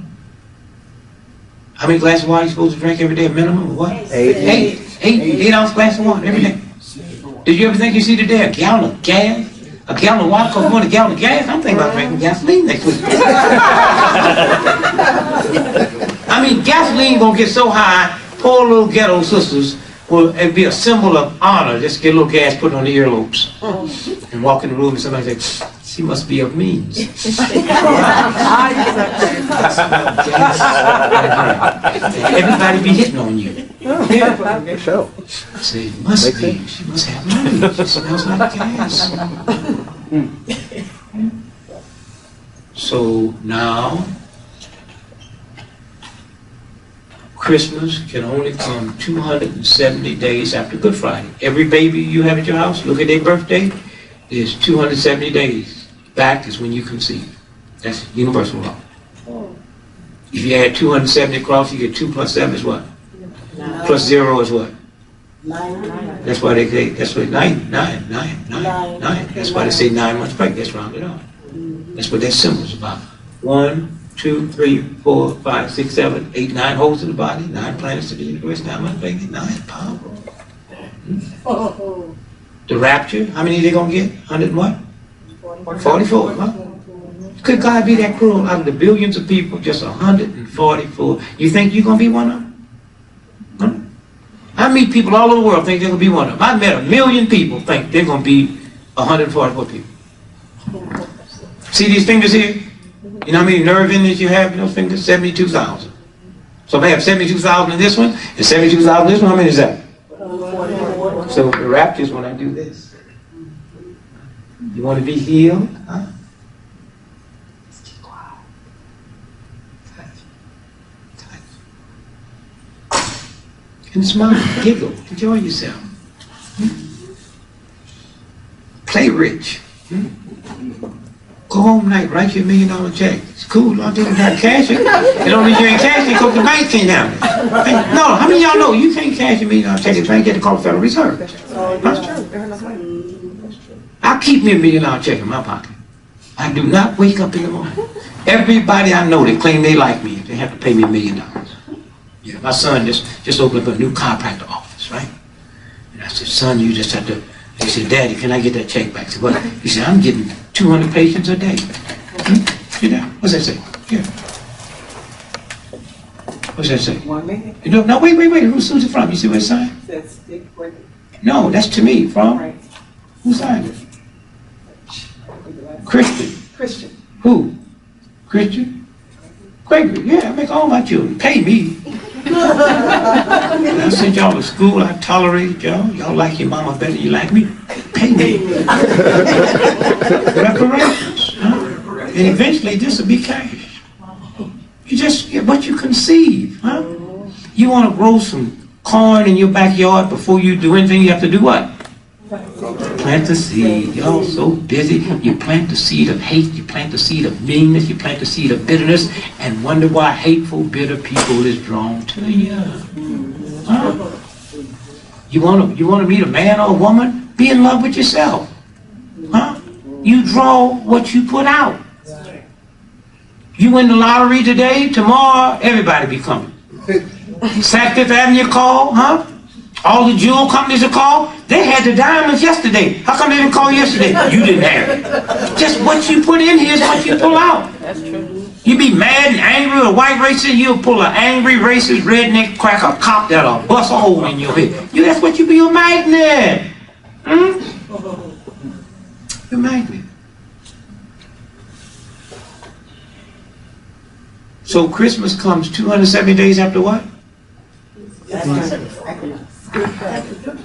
How many glasses of water are you supposed to drink every day? A minimum of what? 8. 8 ounce glass of water every day. Did you ever think you see today a gallon of gas? A gallon of water costs more than a gallon of gas? I'm thinking about drinking gasoline next week. I mean, gasoline gonna get so high, poor little ghetto sisters will be a symbol of honor. Just get a little gas put on the earlobes and walk in the room and somebody say, she must be of means. Everybody be hitting on you. Yeah. For sure. I say, must be. She must have money. She smells like gas. So now, Christmas can only come 270 days after Good Friday. Every baby you have at your house, look at their birthday, is 270 days. Back is when you conceive. That's universal law. If you add 270 across, you get 2 plus 7 is what? 9. Plus 0 is what? 9. That's why they say, that's what, 9. That's why they say 9 months pregnant. That's rounded off. That's what that symbol is about. 1, 2, 3, 4, 5, 6, 7, 8, 9 holes in the body, 9 planets to the universe, 9 months pregnant, 9 powerful. The rapture, how many are they going to get? 100 and what? 44, huh? Could God be that cruel? Out of the billions of people, just 144. You think you're going to be one of them? Huh? I meet people all over the world think they're going to be one of them. I met 1 million people think they're going to be 144 people. See these fingers here? You know how many nerve endings you have in those fingers? 72,000. So if I have 72,000 in this one, and 72,000 in this one, how many is that? So the rapture is when I do this. You want to be healed? Huh? Just keep quiet. Touch. And smile, giggle, enjoy yourself. Play rich. Go home tonight, write your $1 million check. It's cool, long as you got cash it. It don't mean you ain't cash it because the bank can't have it. No, how many of y'all know you can't cash your $1 million check if you ain't get to call the Federal Reserve? Huh? I keep me $1 million check in my pocket. I do not wake up in the morning. Everybody I know that claim they like me, they have to pay me $1 million. Yeah, my son just opened up a new chiropractor office, right? And I said, son, you just have to. He said, Daddy, can I get that check back? I said, what? He said, I'm getting 200 patients a day. You know, what's that say? Yeah. What's that say? 1 minute. You know, no, wait. Who's it from? You see what it signed? That's Gregory. No, that's to me. From? Right. Who signed it? Christian. Who? Christian? Gregory. Yeah, I make all my children pay me. I sent y'all to school. I tolerated y'all. Y'all like your mama better than you like me. Pay me. Reparations. Huh? And eventually this will be cash. You just get what you conceive. Huh? You want to grow some corn in your backyard before you do anything, you have to do what? Plant the seed. Y'all so busy. You plant the seed of hate. You plant the seed of meanness. You plant the seed of bitterness, and wonder why hateful, bitter people is drawn to you. Huh? You want to meet a man or a woman? Be in love with yourself. Huh? You draw what you put out. You win the lottery today. Tomorrow, everybody be coming. Sac Fifth Avenue call, huh? All the jewel companies are called. They had the diamonds yesterday. How come they didn't call yesterday? You didn't have it. Just what you put in here is what you pull out. That's true. You be mad and angry with a white racist, you'll pull an angry racist redneck cracker cop that'll bust a hole in your head. That's what you be, a magnet. You're a magnet. So Christmas comes 270 days after what?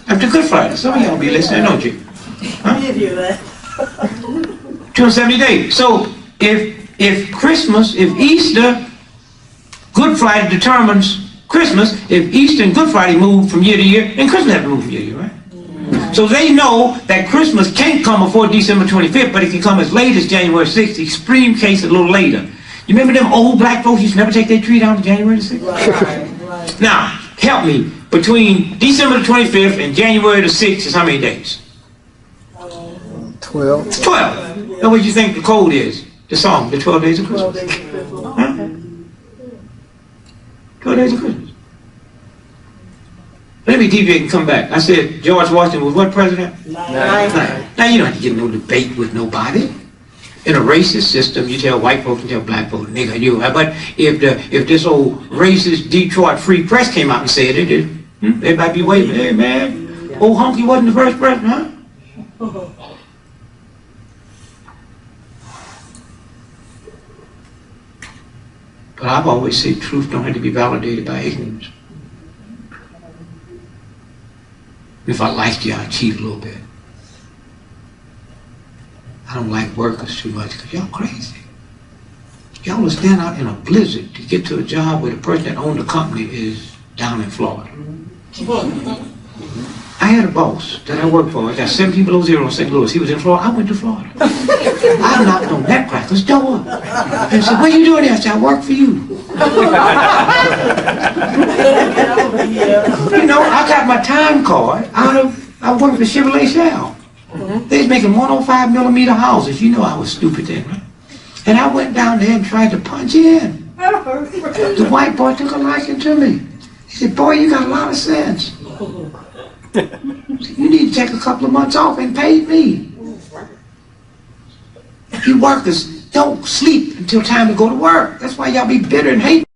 After Good Friday. Some of y'all be listening, don't you? Huh? 270 days. So if Christmas, if Easter, Good Friday determines Christmas if Easter and Good Friday move from year to year, and Christmas have to move from year to year, right? So they know that Christmas can't come before December 25th, but it can come as late as January 6th, extreme case a little later. You remember them old black folks used to never take their tree down to January 6th? Right. Now, help me. Between December the 25th and January the 6th is how many days? 12. 12. Now what do you think the code is? The song, the 12 days of 12 Christmas. days of Christmas. Huh? 12 days of Christmas. Let me deviate and come back. I said George Washington was what president? Nine. Now you don't have to get no debate with nobody. In a racist system, you tell white folks and tell black folks, nigga, you. But if this old racist Detroit Free Press came out and said it, everybody be waving, hey man, old honky wasn't the first president, huh? But I've always said truth don't have to be validated by ignorance. If I liked you, I'd cheat a little bit. I don't like workers too much because y'all crazy. Y'all will stand out in a blizzard to get to a job where the person that owned the company is down in Florida. I had a boss that I worked for. I got 17 below zero in St. Louis. He was in Florida. I went to Florida. I knocked on that cracker's door and said, what are you doing there? I said, I work for you. You know, I got my time card I worked for Chevrolet Shell. They was making 105 millimeter houses. You know I was stupid then, right? And I went down there and tried to punch in. The white boy took a liking to me. He said, boy, you got a lot of sense. You need to take a couple of months off and pay me. You workers don't sleep until time to go to work. That's why y'all be bitter and hate